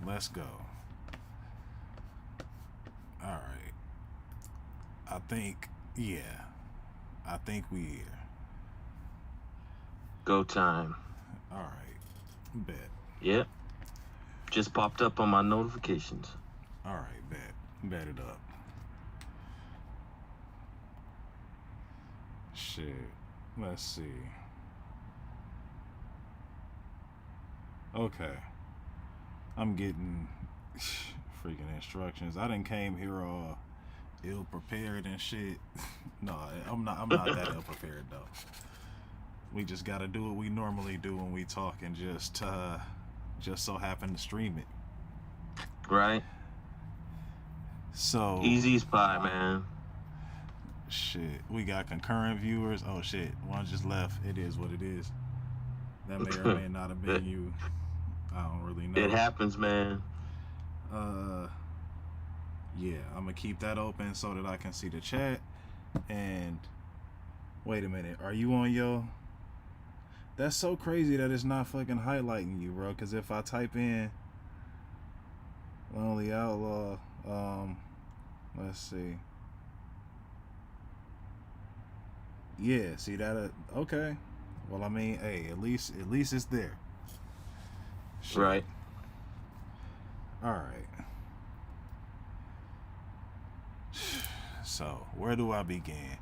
let's go. All right. I think, yeah. I think we here. Go time. All right. Bet. Yep. Just popped up on my notifications. All right, bet. Bet it up. Shit. Let's see. Okay. I'm getting freaking instructions. I done came here all ill prepared and shit. No, I'm not that ill prepared though. We just gotta do what we normally do when we talk and just so happen to stream it. Right? So Easy as pie, man. shit. We got concurrent viewers. Oh shit. One just left. It is what it is. That may or may not have been you. I don't really know. It happens, man. Yeah, I'm gonna keep that open so that I can see the chat. And wait a minute, are you on your? That's so crazy that it's not fucking highlighting you, bro. Cause if I type in Lonely Outlaw, let's see. Yeah, see that? Okay. Well, I mean, hey, at least it's there. Shit. Right. All right. So, where do I begin?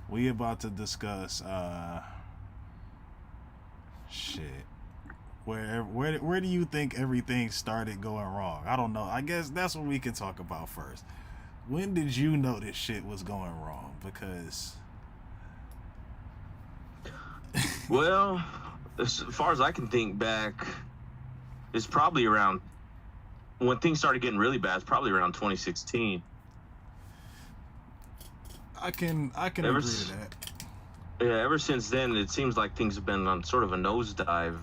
We about to discuss shit. Where do you think everything started going wrong? I don't know. I guess that's what we can talk about first. When did you know this shit was going wrong? Because Well, as far as I can think back, it's probably around when things started getting really bad. It's probably around 2016. I can agree to that. Yeah, ever since then, it seems like things have been on sort of a nosedive.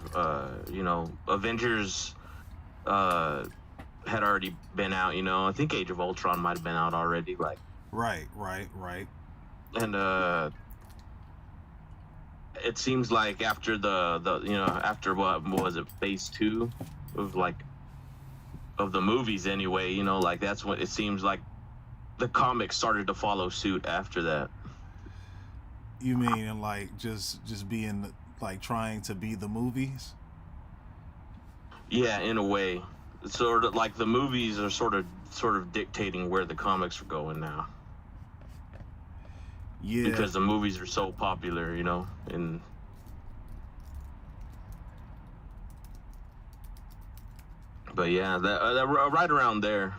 Avengers had already been out. I think Age of Ultron might have been out already. Right. And it seems like after after what was it, phase 2 of the movies anyway. That's when it seems like the comics started to follow suit after that. You mean like just being like trying to be the movies? Yeah, in a way. It's sort of like the movies are sort of dictating where the comics are going now. Yeah. Because the movies are so popular, and but yeah, that right around there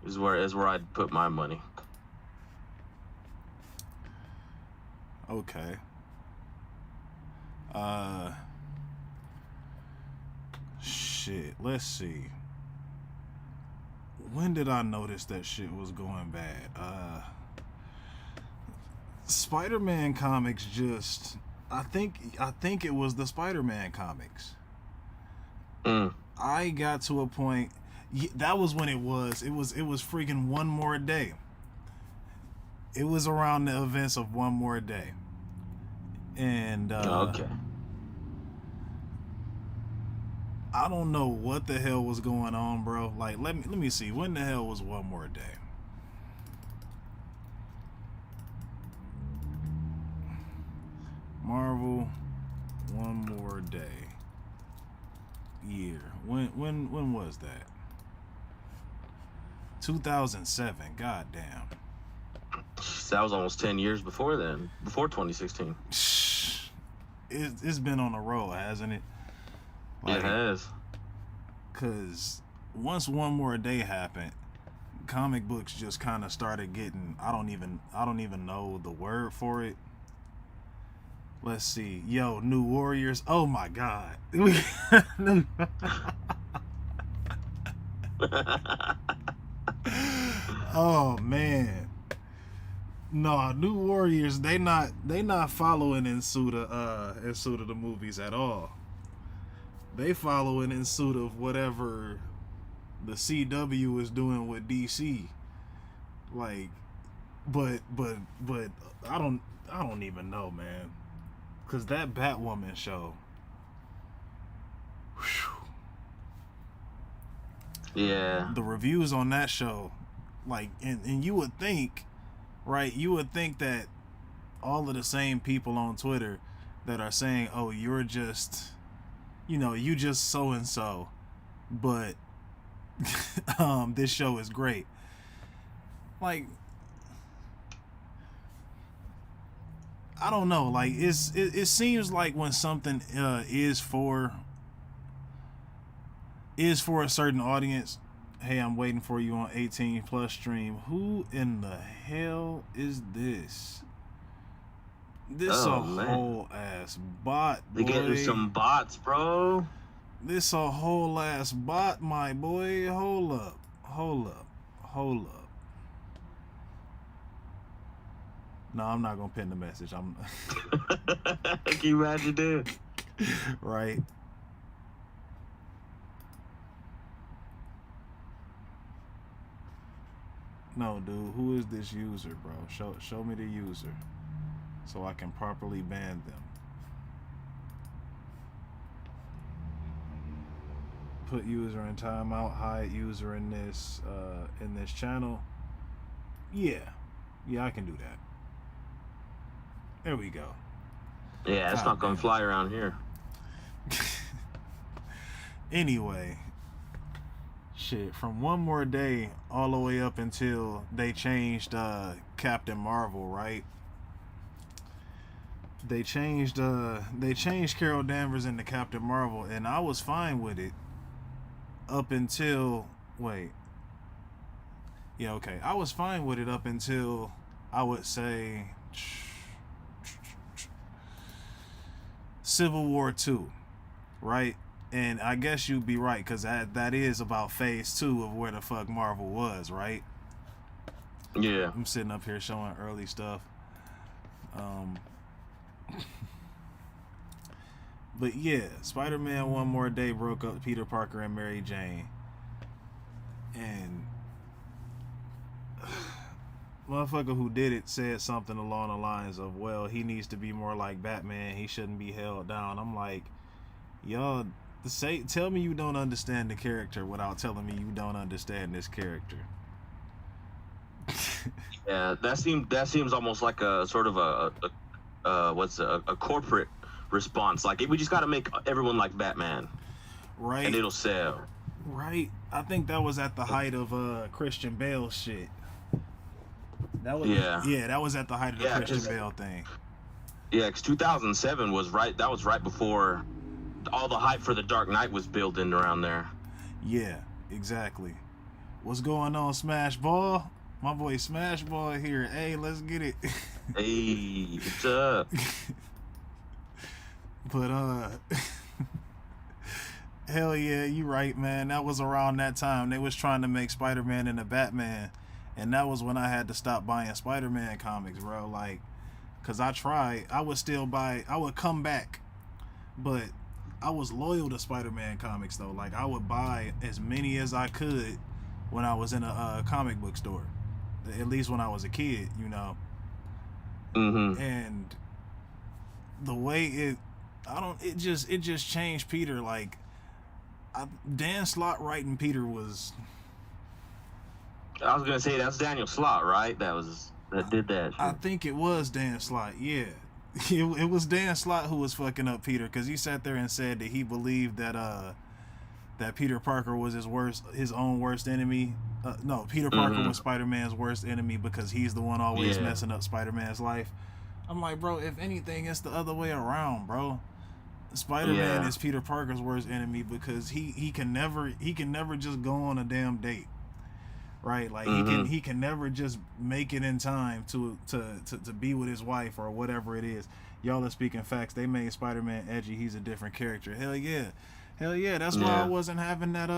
is where I'd put my money. Okay. Shit. Let's see. When did I notice that shit was going bad? Spider-Man comics just. I think it was the Spider-Man comics. I got to a point. That was when it was. It was freaking One More Day. It was around the events of One More Day. And Okay. I don't know what the hell was going on, bro. Like, let me see. When the hell was One More Day? Marvel One More Day. Year. When was that? 2007. God damn. That was almost 10 years before then, before 2016. It's been on a roll, hasn't it? It has. Cause once One More Day happened, comic books just kind of started getting. I don't even know the word for it. Let's see. Yo, New Warriors. Oh my God. Oh man. No, New Warriors, they not following in suit of the movies at all. They following in suit of whatever the CW is doing with DC. Like, but I don't even know, man. Cause that Batwoman show. Whew, Yeah. The reviews on that show, like, and you would think, right? You would think that all of the same people on Twitter that are saying, "Oh, you're just, you just so and so," but this show is great. Like, I don't know. Like, it seems like when something is for a certain audience. Hey, I'm waiting for you on 18 plus stream. Who in the hell is this? This Oh, a man. whole ass bot, boy. They getting some bots, bro. This a whole ass bot, my boy. Hold up. No, I'm not gonna pin the message. I'm Can you imagine that? right. No, dude. Who is this user, bro? Show me the user, so I can properly ban them. Put user in timeout. Hide user in this channel. Yeah, I can do that. There we go. Yeah, it's not gonna fly around here. Anyway, shit. From One More Day all the way up until they changed Captain Marvel, right? They changed Carol Danvers into Captain Marvel, and I was fine with it up until I was fine with it up until, I would say, Civil War 2, right? And I guess you'd be right, because that is about phase 2 of where the fuck Marvel was, right? Yeah. I'm sitting up here showing early stuff. But yeah, Spider-Man One More Day broke up Peter Parker and Mary Jane. And motherfucker who did it said something along the lines of, well, he needs to be more like Batman. He shouldn't be held down. I'm like, y'all, tell me you don't understand the character without telling me you don't understand this character. Yeah, that seems almost like a sort of a corporate response. Like, we just got to make everyone like Batman, right? And it'll sell. Right. I think that was at the height of Christian Bale shit. That was that was at the height of the Christian Bale thing. Yeah, because 2007 was right. That was right before all the hype for the Dark Knight was building around there. Yeah, exactly. What's going on, Smash Ball? My boy Smash Ball here. Hey, let's get it. Hey, what's up? But hell yeah, you right, man. That was around that time. They was trying to make Spider-Man into Batman. And that was when I had to stop buying Spider-Man comics, bro. Like, cause I would come back, but I was loyal to Spider-Man comics though. Like, I would buy as many as I could when I was in a comic book store, at least when I was a kid, Mm-hmm. And the way it just changed Peter. Like, Dan Slott writing Peter was. I was gonna say that's Daniel Slott, right? That did that. I think it was Dan Slott. Yeah, it was Dan Slott who was fucking up Peter, because he sat there and said that he believed that Peter Parker was his own worst enemy. No, Peter Parker was Spider-Man's worst enemy because he's the one always messing up Spider-Man's life. I'm like, bro, if anything, it's the other way around, bro. Spider-Man is Peter Parker's worst enemy because he can never just go on a damn date. Right, like he can never just make it in time to be with his wife or whatever it is. Y'all are speaking facts. They made Spider-Man edgy. He's a different character. Hell yeah. That's why I wasn't having that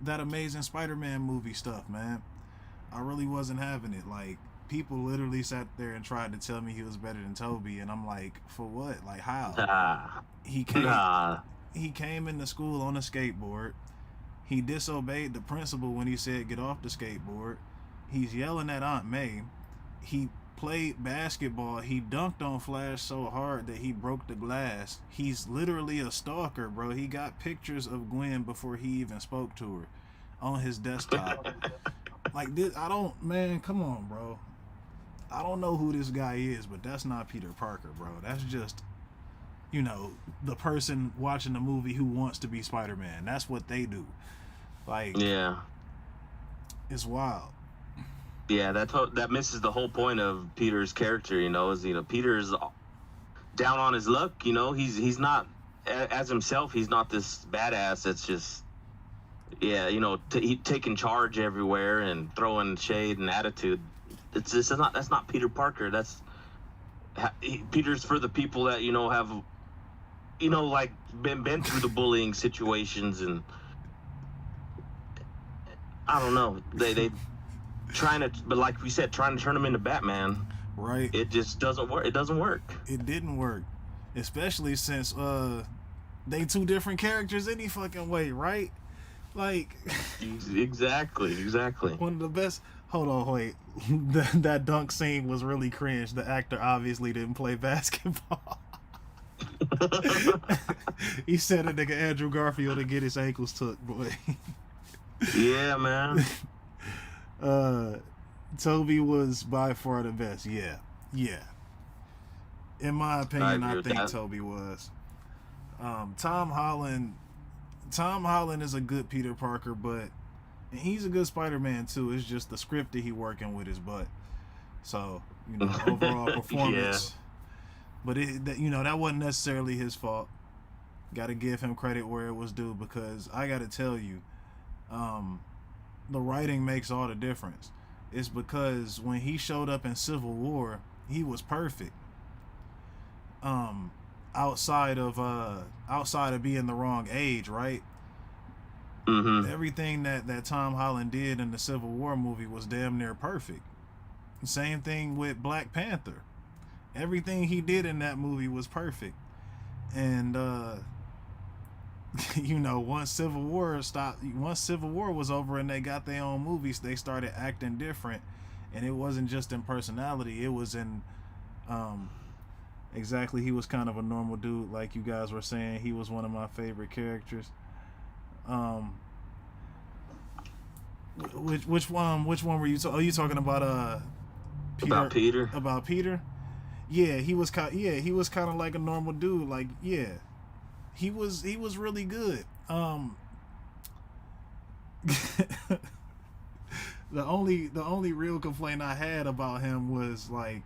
that Amazing Spider-Man movie stuff, man. I really wasn't having it. Like, people literally sat there and tried to tell me he was better than Toby, and I'm like, for what? Like, how? He came into school on a skateboard. He disobeyed the principal when he said get off the skateboard. He's yelling at Aunt May. He played basketball, he dunked on Flash so hard that he broke the glass. He's literally a stalker, bro. He got pictures of Gwen before he even spoke to her on his desktop. Like this, man, come on, bro. I don't know who this guy is, but that's not Peter Parker, bro. That's just, the person watching the movie who wants to be Spider-Man. That's what they do. Like, yeah, it's wild. Yeah, that misses the whole point of Peter's character. Peter's down on his luck. He's not as himself. He's not this badass that's just, taking charge everywhere and throwing shade and attitude. That's not Peter Parker. Peter's for the people that have like been through the bullying situations, and I don't know, they but like we said, trying to turn him into Batman. Right. It just doesn't work. It doesn't work. It didn't work, especially since they two different characters any fucking way, right? Like exactly. One of the best. Hold on, wait. That dunk scene was really cringe. The actor obviously didn't play basketball. He said a nigga Andrew Garfield to get his ankles took, boy. Yeah, man. Toby was by far the best. Yeah. In my opinion, I think Toby was. Tom Holland is a good Peter Parker, but he's a good Spider-Man too. It's just the script that he working with his butt. So, overall performance. Yeah. But that wasn't necessarily his fault. Got to give him credit where it was due, because I got to tell you, the writing makes all the difference. It's because when he showed up in Civil War, he was perfect. Outside of being the wrong age, right? Mm-hmm. Everything that Tom Holland did in the Civil War movie was damn near perfect. Same thing with Black Panther. Everything he did in that movie was perfect. And once Civil War was over and they got their own movies, they started acting different. And it wasn't just in personality, it was in exactly, he was kind of a normal dude, like you guys were saying. He was one of my favorite characters. Which one were you you talking about Peter? About Peter? Yeah, he was kind of like a normal dude. Like, yeah. He was really good. The only real complaint I had about him was like,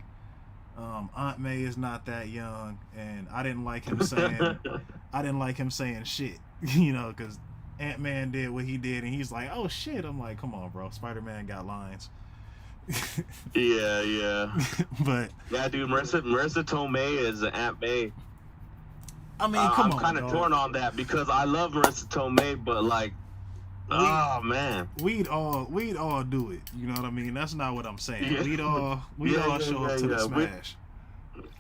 Aunt May is not that young, and I didn't like him saying shit, because Ant-Man did what he did, and he's like, oh shit. I'm like, come on, bro. Spider-Man got lines. Yeah. But yeah, dude, Marissa Tomei is Aunt May. I mean, I'm kind of torn on that because I love Marissa Tomei, but like, man, we'd all do it. You know what I mean? That's not what I'm saying. Yeah. We'd all show up to the smash.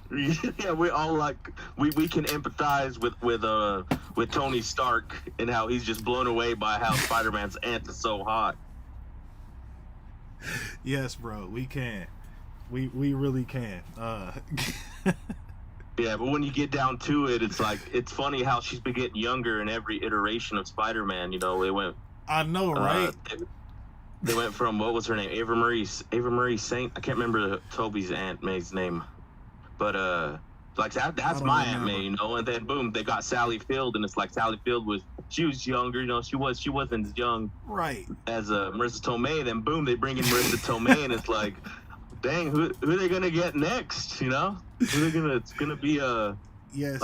Yeah, we all like we can empathize with Tony Stark and how he's just blown away by how Spider-Man's aunt is so hot. Yes, bro, we can. We really can. Yeah, but when you get down to it, it's like, it's funny how she's been getting younger in every iteration of Spider-Man. They went. I know, right? They went from, what was her name? Ava Marie Saint. I can't remember Toby's Aunt May's name, but like that's my Aunt May, And then boom, they got Sally Field, and it's like Sally Field was younger, she wasn't as young, right, as Marissa Tomei. Then boom, they bring in Marissa Tomei, and it's like, dang, who are they gonna get next? It's gonna be yes,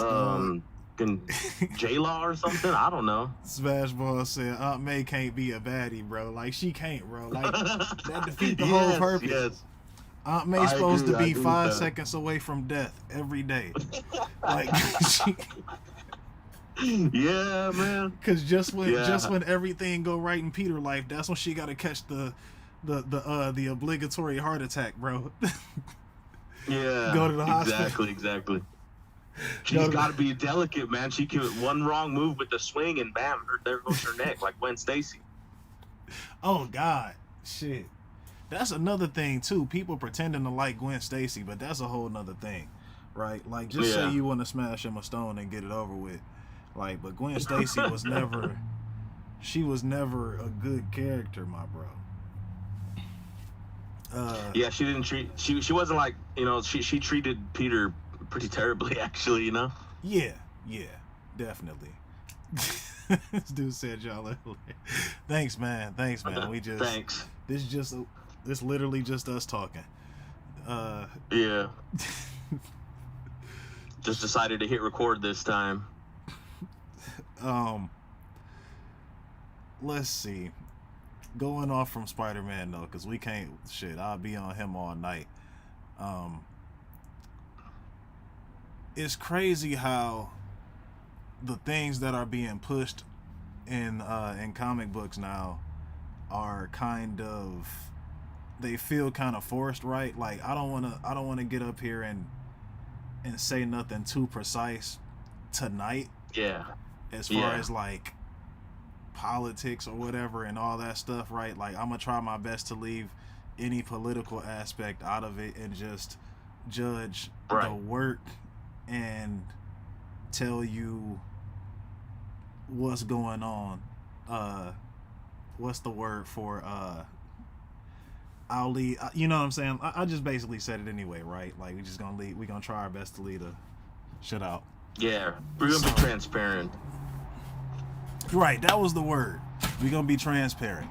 J-Law or something. I don't know. Smashball said Aunt May can't be a baddie, bro. Like, she can't, bro. Like, that defeats the whole purpose. Yes. Aunt May's supposed to be 5 seconds away from death every day. Like, yeah, man. Because just when everything go right in Peter life, that's when she got to catch the obligatory heart attack, bro. Yeah. Go to the hospital. Exactly. She's got to be delicate, man. She can, one wrong move with the swing and bam, there goes her neck, like Gwen Stacy. Oh God, shit. that's another thing too. People pretending to like Gwen Stacy, but that's a whole nother thing, right? Like, just say you want to smash Emma Stone and get it over with, like. But Gwen Stacy was never, she was never a good character, my bro. Yeah, she didn't treat. She wasn't like, you know. She treated Peter pretty terribly, actually. You know. Yeah, definitely. This dude said y'all are hilarious. Thanks, man. We just Thanks. This literally just us talking. Yeah. Just decided to hit record this time. Let's see. Going off from Spider-Man though, because we can't. Shit, I'll be on him all night. It's crazy how the things that are being pushed in comic books now are kind of, they feel kind of forced, right? Like, I don't want to get up here and say nothing too precise tonight. Yeah. As far as like politics or whatever and all that stuff, right? Like, I'm gonna try my best to leave any political aspect out of it and just judge the work and tell you what's going on. What's the word for I'll leave, you know what I'm saying? I just basically said it anyway, right? Like, we're gonna try our best to leave the shit out. Yeah, we're gonna be transparent. Right, that was the word. We're gonna be transparent.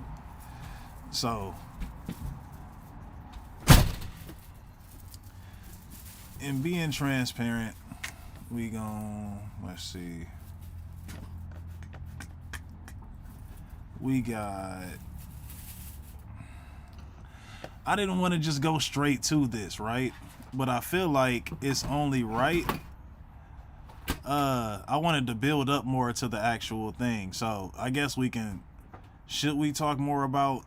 So, in being transparent, we gon', let's see. We got, I didn't want to just go straight to this, right? But I feel like it's only right. I wanted to build up more to the actual thing. So I guess should we talk more about,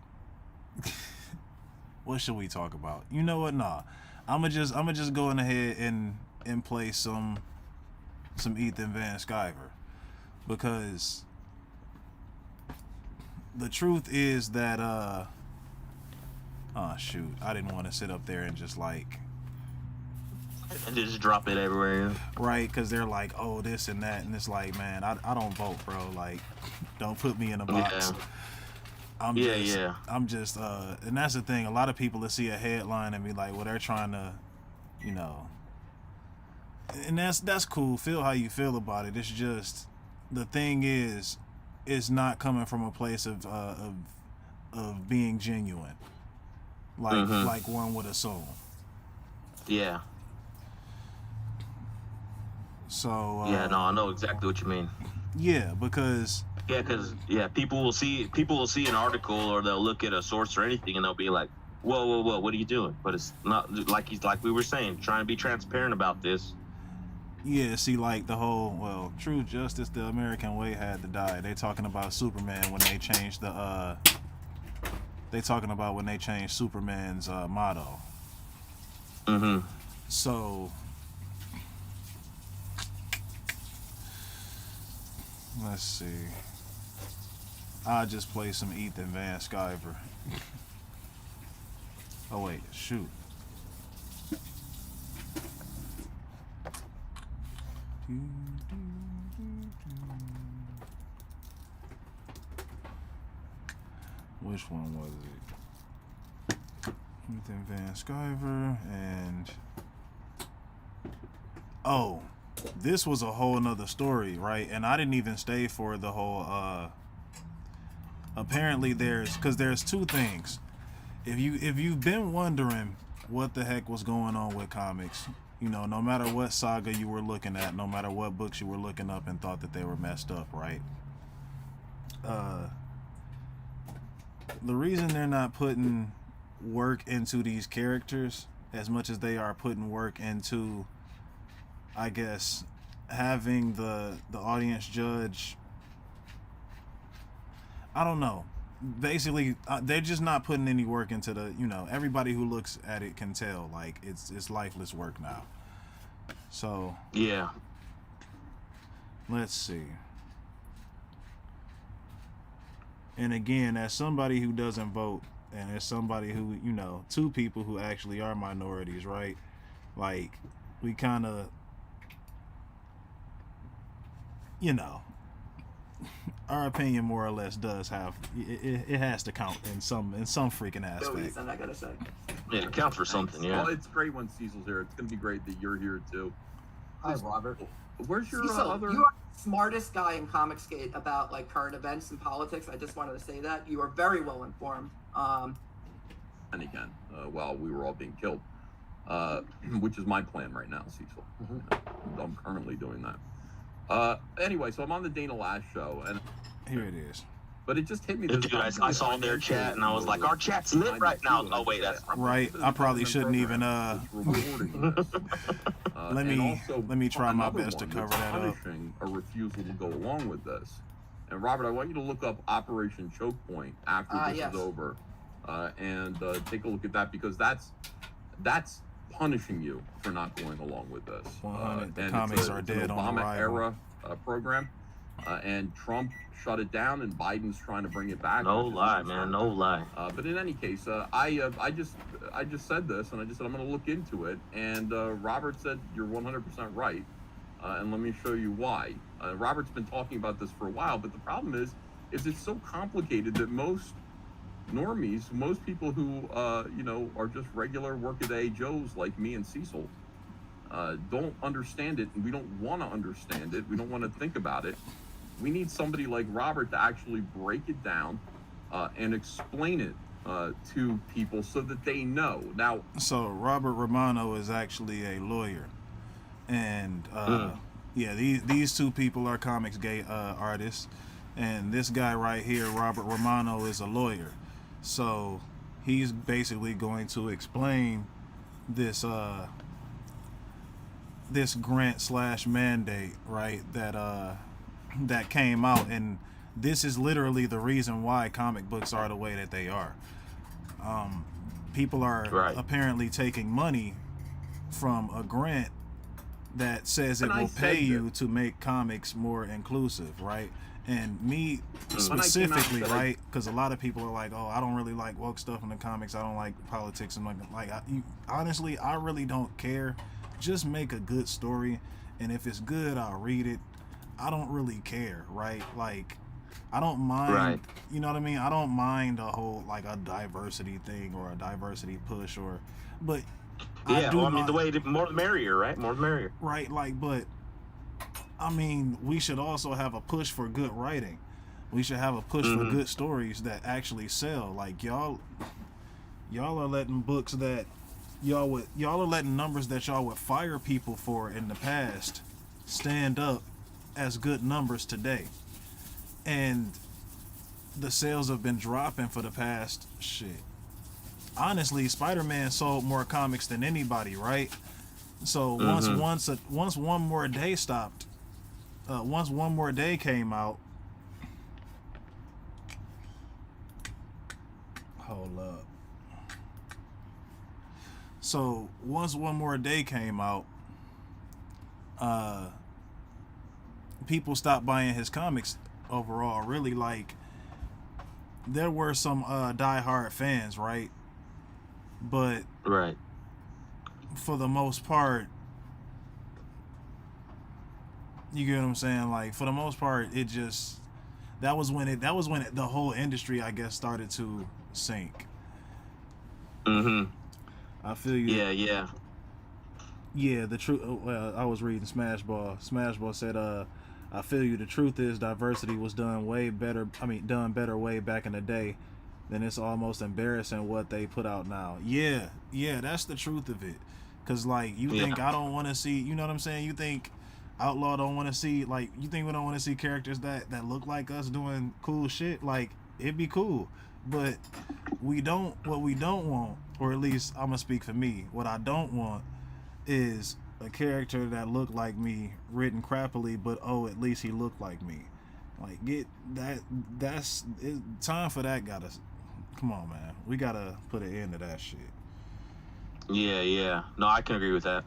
what should we talk about? You know what? Nah. I'ma just go in ahead and play some Ethan Van Sciver, because the truth is that oh shoot, I didn't want to sit up there and just like just drop it everywhere. Right, because they're like, oh, this and that, and it's like, man, I don't vote, bro. Like, don't put me in a box. Yeah. I'm just and that's the thing. A lot of people that see a headline and be like, well, they're trying to, you know, and that's cool. Feel how you feel about it. It's just, the thing is, it's not coming from a place of being genuine, like one would assume. Yeah. So yeah, no, I know exactly what you mean. Yeah, because people will see an article, or they'll look at a source or anything, and they'll be like, whoa, what are you doing? But it's not like we were saying, trying to be transparent about this. Yeah, see, like the whole, well, true justice, the American way had to die. They talking about Superman when they changed the Superman's motto. So let's see. I'll just play some Ethan Van Sciver. Oh wait, shoot. Which one was it? Ethan Van Sciver and oh, this was a whole nother story, right? And I didn't even stay for the whole apparently there's two things. If you've been wondering what the heck was going on with comics, you know, no matter what saga you were looking at, no matter what books you were looking up and thought that they were messed up, right? The reason they're not putting work into these characters as much as they are putting work into, I guess, having the audience judge, I don't know. Basically, they're just not putting any work into the, you know, everybody who looks at it can tell, like, it's lifeless work now. So yeah, let's see. And again, as somebody who doesn't vote, and there's somebody who, you know, two people who actually are minorities, right? Like, we kind of, you know, our opinion more or less does have, it has to count in some freaking aspect. I gotta say. Yeah, it counts for something, yeah. Well, it's great when Cecil's here. It's going to be great that you're here, too. Hi, Robert. Where's your Cecil, other... you are the smartest guy in Comicsgate about, like, current events and politics. I just wanted to say that. You are very well informed. And again, while we were all being killed, which is my plan right now, Cecil. Mm-hmm. I'm currently doing that. Anyway, so I'm on the Dana Lash show, and here it is. But it just hit me. Dude, I saw their chat and I was like, our chat's lit right now. Oh wait, that's right. I probably shouldn't even let me try my best to cover that up. A refusal to go along with this. And Robert, I want you to look up Operation Choke Point after this is over, and take a look at that, because that's punishing you for not going along with this. The comics are dead on arrival. Obama era program, and Trump shut it down, and Biden's trying to bring it back. No lie, man, no lie. But in any case, I just said this, and I just said I'm going to look into it, and Robert said you're 100% right, and let me show you why. Robert's been talking about this for a while, but the problem is it's so complicated that most normies, most people who you know, are just regular workaday Joes like me and Cecil, don't understand it, and we don't want to understand it. We don't want to think about it. We need somebody like Robert to actually break it down and explain it to people so that they know. Now, so Robert Romano is actually a lawyer, and yeah, these two people are Comicsgate artists, and this guy right here, Robert Romano, is a lawyer. So he's basically going to explain this this grant / mandate, right, that came out, and this is literally the reason why comic books are the way that they are. People are apparently taking money from a grant that says it will pay you to make comics more inclusive, right? And me specifically, right? Because a lot of people are like, "Oh, I don't really like woke stuff in the comics. I don't like politics." And honestly, I really don't care. Just make a good story, and if it's good, I'll read it. I don't really care, right? Like, I don't mind, you know what I mean? I don't mind a whole, like, a diversity thing or a diversity push, but yeah, I mean, the way more the merrier, right? More the merrier. Right, like, but I mean, we should also have a push for good writing. We should have a push for good stories that actually sell. Like, y'all are letting books that y'all are letting numbers that y'all would fire people for in the past stand up as good numbers today, and the sales have been dropping for the past shit. Honestly, Spider-Man sold more comics than anybody, right? So once one more day stopped, once one more day came out, hold up. So once one more day came out, people stopped buying his comics overall. Really, like, there were some diehard fans, right? But for the most part, you get what I'm saying? Like, for the most part, it just that was when the whole industry, I guess, started to sink. I feel you. Yeah, the truth. I was reading Smashball. Smashball said, I feel you. The truth is, diversity was done better way back in the day. Then it's almost embarrassing what they put out now. Yeah, that's the truth of it. Cause, like, you think I don't want to see, you know what I'm saying? You think Outlaw don't want to see, like, you think we don't want to see characters that look like us doing cool shit? Like, it'd be cool. But what we don't want, or at least I'm gonna speak for me, what I don't want is a character that looked like me written crappily, but at least he looked like me. Like, that's time for that. Come on, man, we gotta put an end to that shit. No, I can agree with that.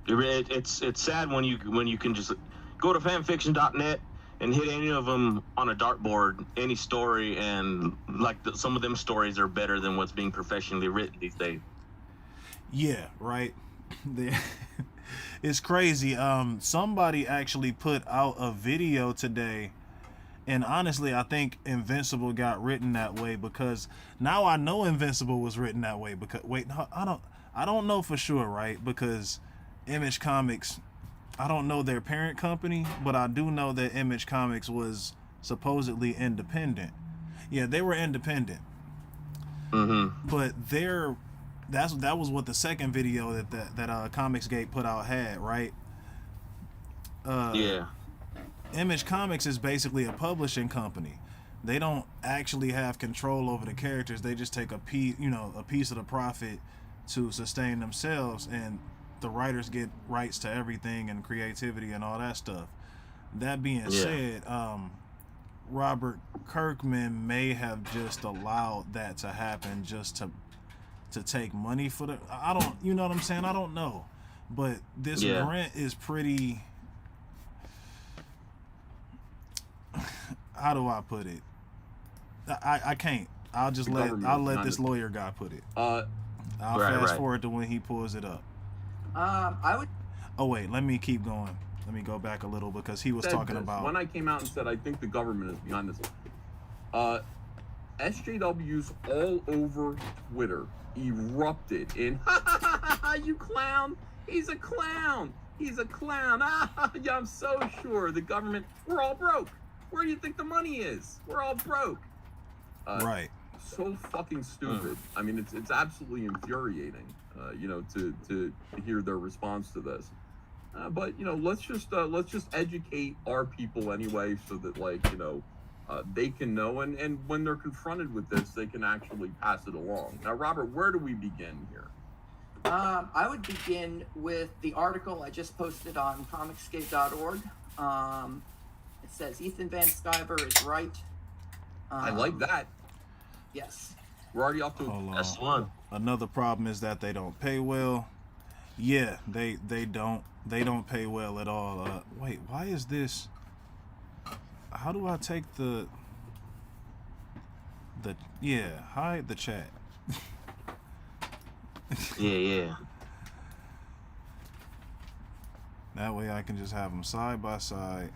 It's sad when you can just go to fanfiction.net and hit any of them on a dartboard, any story, and like some of them stories are better than what's being professionally written these days. Yeah, right. It's crazy. Somebody actually put out a video today, and honestly, I think Invincible got written that way because now I know Invincible was written that way. Because wait, no, I don't know for sure, right? Because Image Comics, I don't know their parent company, but I do know that Image Comics was supposedly independent. Yeah, they were independent. Mm-hmm. But that was what the second video that Comicsgate put out had, right? Yeah. Image Comics is basically a publishing company. They don't actually have control over the characters. They just take a piece of the profit to sustain themselves, and the writers get rights to everything and creativity and all that stuff. That being said, Robert Kirkman may have just allowed that to happen just to take money for the. I don't, you know what I'm saying? I don't know, but this grant is pretty. How do I put it? I can't. I'll let this lawyer guy put it. I'll fast forward to when he pulls it up. I would. Oh wait, let me keep going. Let me go back a little because he was talking about when I came out and said I think the government is behind this. SJWs all over Twitter erupted in you clown. He's a clown. He's a clown. Yeah, I'm so sure the government. We're all broke. Where do you think the money is? We're all broke. Right. So fucking stupid. I mean, it's absolutely infuriating. To hear their response to this. But let's just educate our people anyway, so that they can know, and when they're confronted with this, they can actually pass it along. Now, Robert, where do we begin here? I would begin with the article I just posted on comicscape.org. It says Ethan Van Sciver is right. I like that. Yes. We're already off to that's one. Another problem is that they don't pay well. Yeah, they don't pay well at all. Wait, why is this? How do I take the hide the chat? Yeah. That way I can just have them side by side,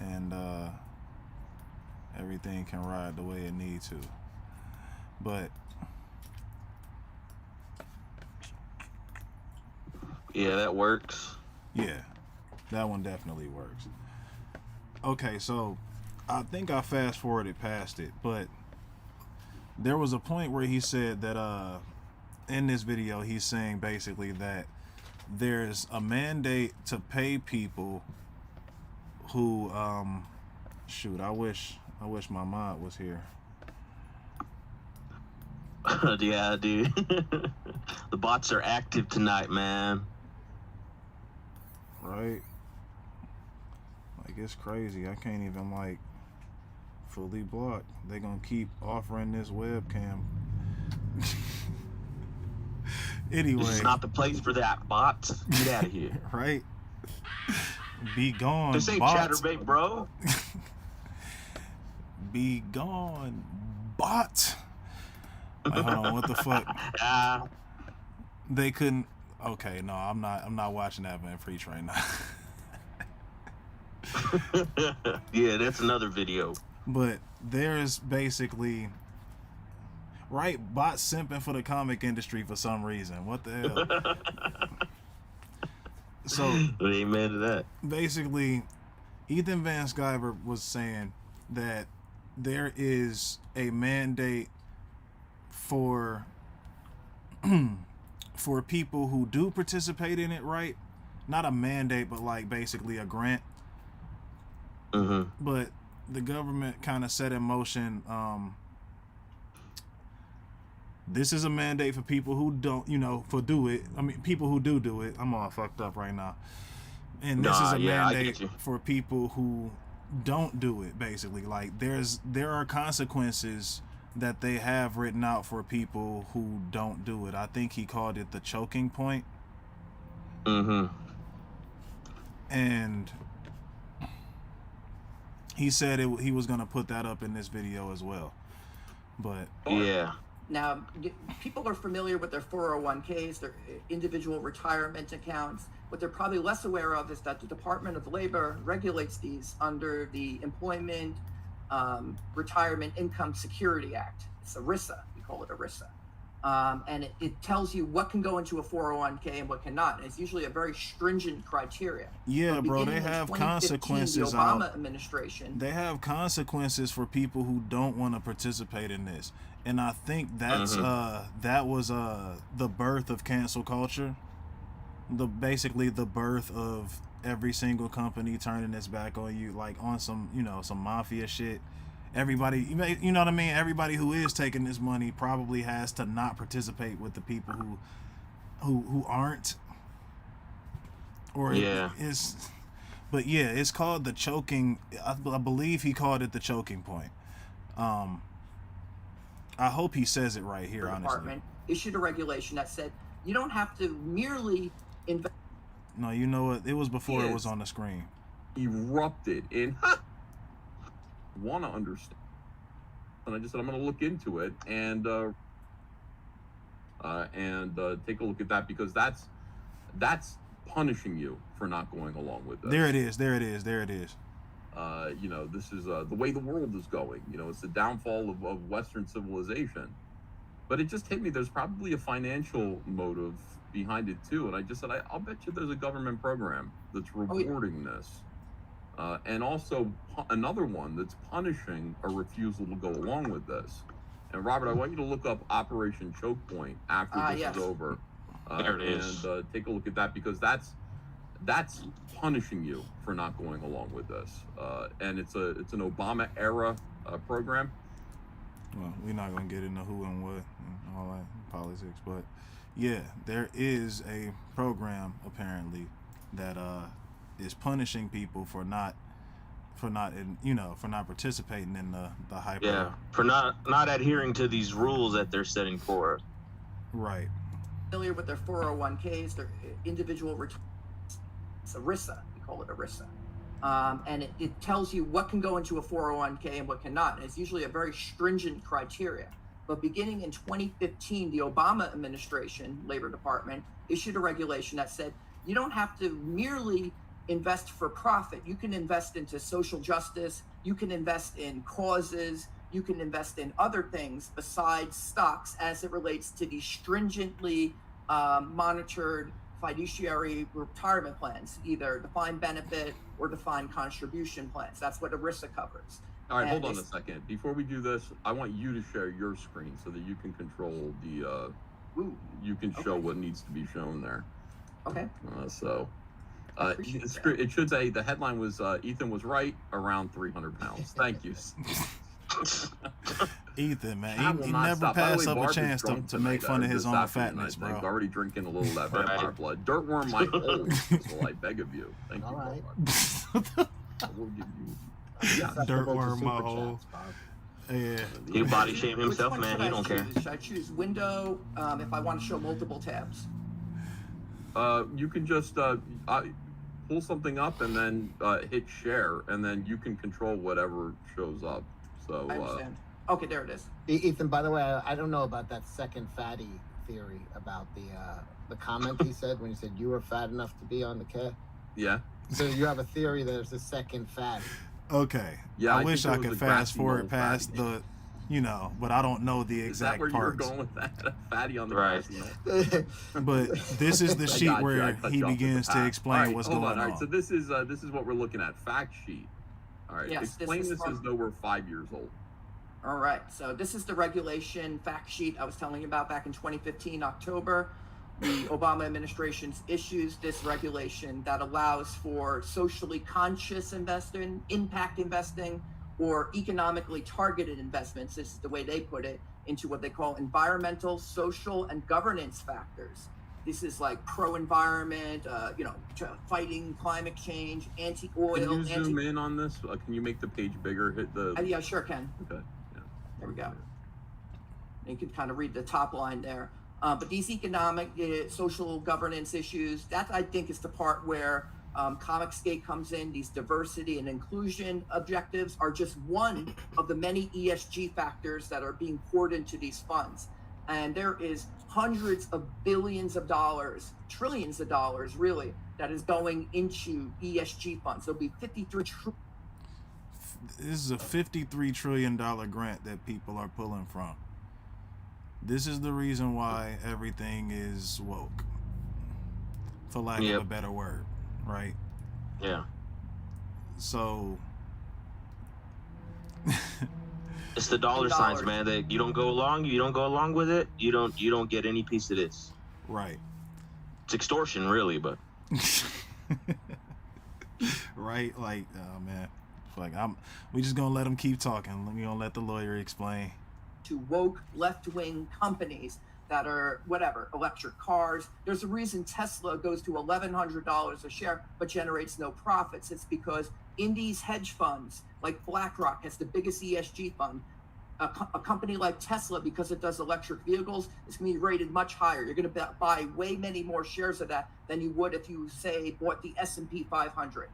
and everything can ride the way it needs to. But yeah, that works. yeah, that one definitely works. Okay, so I think I fast forwarded past it, but there was a point where he said that in this video he's saying basically that there's a mandate to pay people who shoot, I wish my mod was here. Yeah, dude. The bots are active tonight, man. Right? Like, it's crazy. I can't even fully block. They gonna keep offering this webcam. Anyway, This is not the place for that, bots. Get out of here. Right? Be gone, This ain't bots. Chatterbait, bro. Be gone, bot. Hold on, what the fuck? They couldn't. Okay, no, I'm not watching that man preach right now. Yeah, that's another video. But there's basically bots simping for the comic industry for some reason. What the hell? So amen to that. basically, Ethan Van Sciver was saying that there is a mandate for people who do participate in it, right? Not a mandate, but basically a grant. Mm-hmm. But the government kind of set in motion. This is a mandate for people who don't, do it. I mean, people who do it. I'm all fucked up right now. And this is a mandate for people who don't do it, basically. There are consequences that they have written out for people who don't do it. I think he called it the choking point. Mm-hmm. And he said he was gonna put that up in this video as well. But Yeah. Now, people are familiar with their 401ks, their individual retirement accounts. What they're probably less aware of is that the Department of Labor regulates these under the Employment Retirement Income Security Act. It's ERISA. We call it ERISA. And it tells you what can go into a 401k and what cannot. And it's usually a very stringent criteria. yeah, But bro, beginning they in have 2015, consequences the Obama out. administration. They have consequences for people who don't want to participate in this. And I think that's that was the birth of cancel culture. Basically the birth of every single company turning its back on you, like on some, some mafia shit. Everybody, you know what I mean? Everybody who is taking this money probably has to not participate with the people who aren't. Or Yeah. but yeah, it's called the choking. I believe he called it the choking point. I hope he says it right here, honestly. Department issued a regulation that said you don't have to merely invest. No, you know what? It was before it was on the screen. Erupted in. Want to understand? And I just said I'm going to look into it and take a look at that, because that's punishing you for not going along with this. There it is. This is the way the world is going. It's the downfall of Western civilization. But it just hit me. There's probably a financial motive behind it too. And I just said, I'll bet you there's a government program that's rewarding this. And also another one that's punishing a refusal to go along with this. And Robert, I want you to look up Operation Choke Point after this is over. There it is. And take a look at that, because that's punishing you for not going along with this. And it's an Obama era program. Well, we're not gonna get into who and what and all that politics, but yeah, there is a program apparently that is punishing people for not participating in the hyper. Yeah, for not adhering to these rules that they're setting forth. Right. Familiar with their 401ks, their individual retirement. It's ERISA. We call it ERISA. And it tells you what can go into a 401k and what cannot. And it's usually a very stringent criteria. But beginning in 2015, the Obama administration, Labor Department, issued a regulation that said you don't have to merely invest for profit. You can invest into social justice. You can invest in causes. You can invest in other things besides stocks as it relates to these stringently monitored fiduciary retirement plans, either defined benefit or defined contribution plans. That's what ERISA covers. All right, hold on a second. Before we do this, I want you to share your screen so that you can control the. You can show what needs to be shown there. Okay. It should say the headline was Ethan was right, around 300 pounds. Thank you. Ethan, man, he never passed up a chance to make fun of his own fatness, bro. Already drinking a little of that vampire blood. Dirtworm might hold, so I beg of you. Thank you. All right. I will give you. Dirtworm my hole. Yeah. He body shame himself, Which one man. should He I don't care. choose? Should I choose window if I want to show multiple tabs? You can just pull something up and then hit share, and then you can control whatever shows up. So I understand. Okay, there it is. Ethan, by the way, I don't know about that second fatty theory about the comment he said when he said you were fat enough to be on the cat. Yeah. So you have a theory that there's a second fatty. Okay. Yeah, I I wish think I it was could a fast grassy forward knoll past fatty. but I don't know the Is that exact where parts. you were going with that? Fatty on the Right. grassy knoll. But this is the I sheet got you. I where cut he you off at the begins to pass. explain All right, what's hold going on. All right, so on. this is what we're looking at. Fact sheet. All right. Yes, this Explain is this from- as though we're 5 years old. All right, so this is the regulation fact sheet I was telling you about back in 2015, October. The Obama administration issues this regulation that allows for socially conscious investing, impact investing, or economically targeted investments, this is the way they put it, into what they call environmental, social, and governance factors. This is like pro-environment, fighting climate change, anti-oil. Can you zoom in on this? Can you make the page bigger? Hit the. Yeah, sure can. Okay. Yeah. There we go. You can kind of read the top line there. But these economic, social governance issues, that I think is the part where Comicsgate comes in. These diversity and inclusion objectives are just one of the many ESG factors that are being poured into these funds. And there is hundreds of billions of dollars, trillions of dollars, really, that is going into ESG funds. There'll be 53 trillion. This is a $53 trillion grant that people are pulling from. This is the reason why everything is woke, for lack of a better word, right? Yeah. So it's the dollar signs, man. That you don't go along with it, you don't get any piece of this. Right. It's extortion, really, but right, like, oh man, like we just gonna let them keep talking. We gonna let the lawyer explain. To woke left-wing companies that are whatever, electric cars. There's a reason Tesla goes to $1,100 a share but generates no profits. It's because in these hedge funds, like BlackRock has the biggest ESG fund, a company like Tesla, because it does electric vehicles, is going to be rated much higher. You're going to buy way many more shares of that than you would if you, say, bought the S&P 500.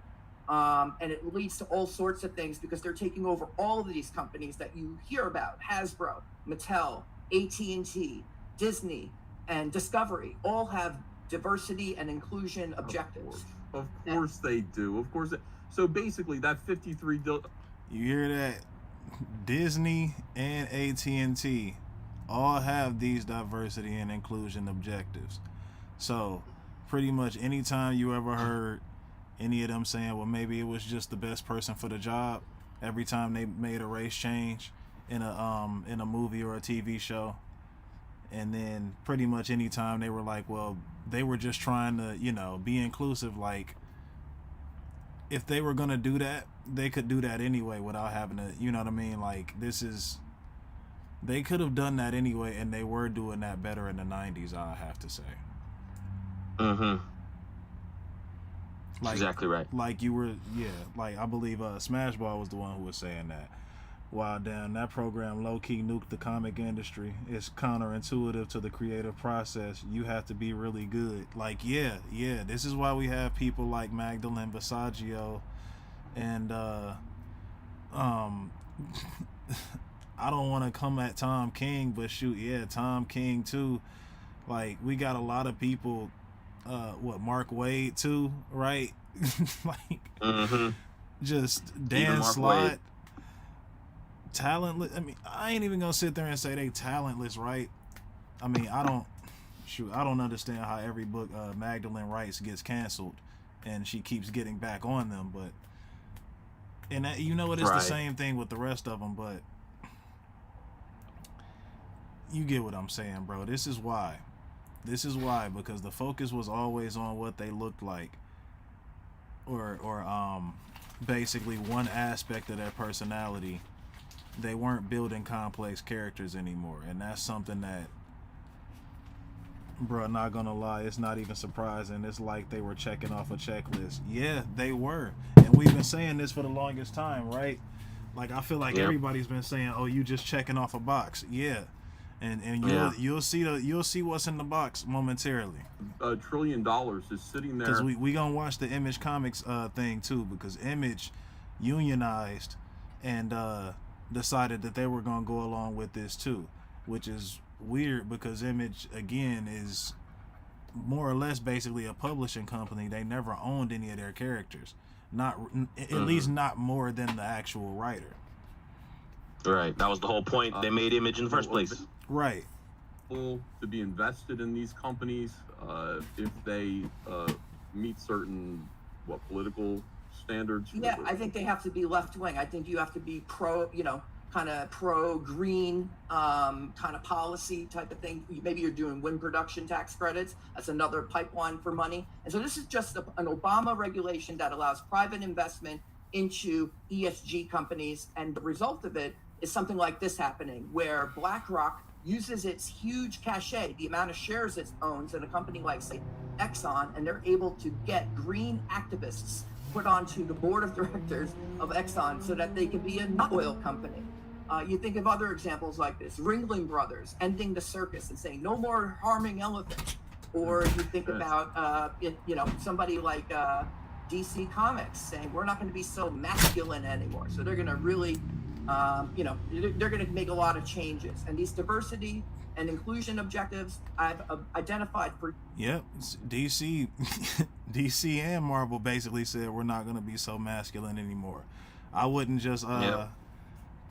And it leads to all sorts of things because they're taking over all of these companies that you hear about: Hasbro, Mattel, AT&T, Disney, and Discovery. All have diversity and inclusion objectives. Of course they do. Of course. So basically, that 53. You hear that? Disney and AT&T all have these diversity and inclusion objectives. So pretty much anytime you ever heard any of them saying, well, maybe it was just the best person for the job, every time they made a race change in a movie or a TV show, and then pretty much anytime they were like, well, they were just trying to, be inclusive, like, if they were gonna do that, they could do that anyway without having to, you know what I mean? Like, they could have done that anyway, and they were doing that better in the 90s, I have to say. Mm-hmm. Like, exactly right. Like you were, like I believe Smashball was the one who was saying that. Wow, damn, that program low-key nuked the comic industry. It's counterintuitive to the creative process. You have to be really good. Like, yeah, this is why we have people like Magdalene Visaggio and I don't want to come at Tom King, but shoot, yeah, Tom King too. Like, we got a lot of people, Mark Wade too, right? Like, just Dan Slott, talentless. I mean, I ain't even gonna sit there and say they talentless, right? I mean, I don't understand how every book Magdalene writes gets canceled and she keeps getting back on them, but and that, it's the same thing with the rest of them, but you get what I'm saying, bro. This is why, because the focus was always on what they looked like, or basically one aspect of their personality. They weren't building complex characters anymore, and that's something that, bro, not gonna lie, it's not even surprising. It's like they were checking off a checklist. Yeah, they were, and we've been saying this for the longest time, right? Like, I feel like everybody's been saying, "Oh, you just checking off a box." Yeah. And you'll see what's in the box momentarily. $1 trillion is sitting there. Because we gonna watch the Image Comics thing too, because Image unionized and decided that they were gonna go along with this too, which is weird because Image again is more or less basically a publishing company. They never owned any of their characters, at least not more than the actual writer. Right, that was the whole point. They made Image in the first place. Right. To be invested in these companies, if they meet certain political standards. Yeah, I think they have to be left wing. I think you have to be kind of pro green kind of policy type of thing. Maybe you're doing wind production tax credits. That's another pipeline for money. And so this is just an Obama regulation that allows private investment into ESG companies, and the result of it is something like this happening, where BlackRock uses its huge cachet, the amount of shares it owns in a company like, say, Exxon, and they're able to get green activists put onto the board of directors of Exxon so that they can be an oil company. You think of other examples like this: Ringling Brothers ending the circus and saying no more harming elephants, or you think about somebody like DC Comics, saying we're not going to be so masculine anymore. So they're going to really, they're going to make a lot of changes. And these diversity and inclusion objectives I've identified for. Yep, DC, DC and Marvel basically said we're not going to be so masculine anymore. I wouldn't just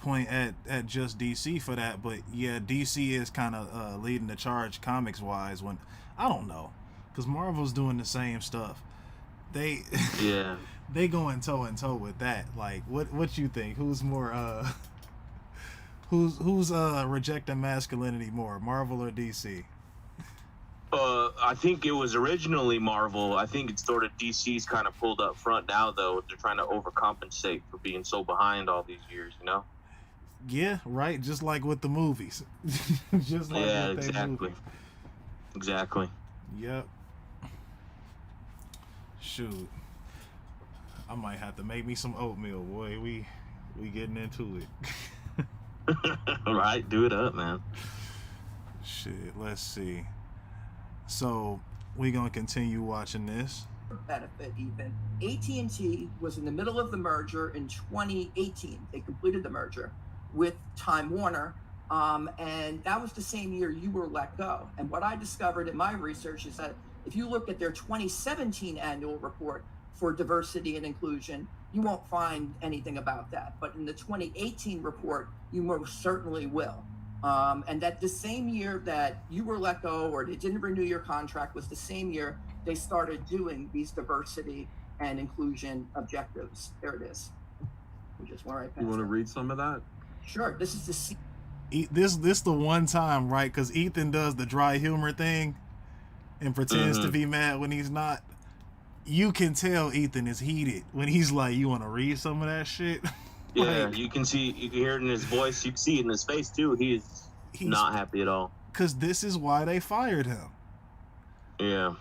point at just DC for that, but yeah, DC is kind of leading the charge comics wise. When I don't know, because Marvel's doing the same stuff. They they going toe and toe with that. Like, what you think? Who's more who's rejecting masculinity more, Marvel or DC? I think it was originally Marvel. I think it's sort of DC's kind of pulled up front now, though. They're trying to overcompensate for being so behind all these years, you know? Yeah, right. Just like with the movies. Just like yeah, with exactly. Movies. Exactly. Yep. Shoot. I might have to make me some oatmeal, boy. We getting into it. All right, do it up, man. Shit, let's see. So we gonna continue watching this. Benefit even. AT&T was in the middle of the merger in 2018. They completed the merger with Time Warner, and that was the same year you were let go. And what I discovered in my research is that if you look at their 2017 annual report for diversity and inclusion, you won't find anything about that. But in the 2018 report, you most certainly will. And that the same year that you were let go or they didn't renew your contract was the same year they started doing these diversity and inclusion objectives. There it is. We just went right past. You want to read some of that? Sure. This is the this the one time, right? Because Ethan does the dry humor thing and pretends to be mad when he's not. You can tell Ethan is heated when he's like, "You want to read some of that shit?" Yeah, like, you can hear it in his voice. You can see it in his face too. He's not happy at all. Because this is why they fired him. Yeah.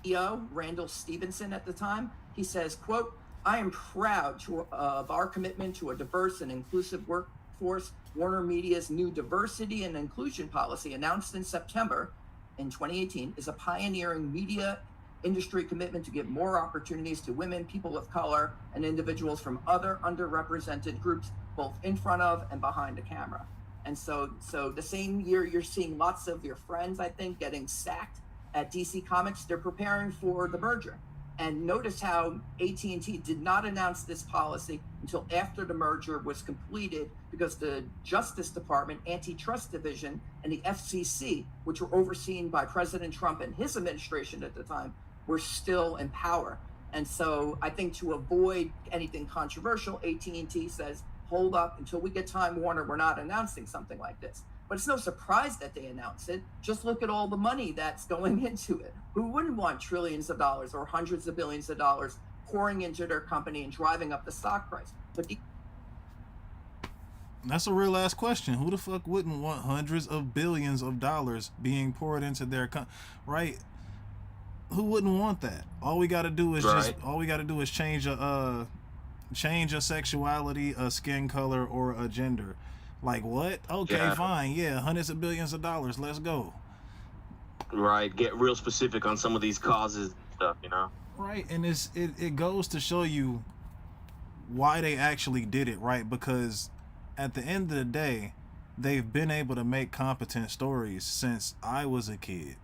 CEO, Randall Stevenson at the time, he says, quote, "I am proud of our commitment to a diverse and inclusive workforce. Warner Media's new diversity and inclusion policy announced in September in 2018 is a pioneering media industry commitment to give more opportunities to women, people of color, and individuals from other underrepresented groups, both in front of and behind the camera." And so the same year you're seeing lots of your friends, I think, getting sacked at DC Comics, they're preparing for the merger. And notice how AT&T did not announce this policy until after the merger was completed, because the Justice Department, Antitrust Division, and the FCC, which were overseen by President Trump and his administration at the time, were still in power. And so I think to avoid anything controversial, AT&T says, hold up, until we get Time Warner, we're not announcing something like this. But it's no surprise that they announce it. Just look at all the money that's going into it. Who wouldn't want trillions of dollars or hundreds of billions of dollars pouring into their company and driving up the stock price? But that's a real ass question. Who the fuck wouldn't want hundreds of billions of dollars being poured into their right? Who wouldn't want that? All we got to do is change a sexuality, a skin color, or a gender. Like what? Okay, fine. Yeah, hundreds of billions of dollars. Let's go. Right. Get real specific on some of these causes and stuff, you know? Right, and it goes to show you why they actually did it, right? Because at the end of the day, they've been able to make competent stories since I was a kid.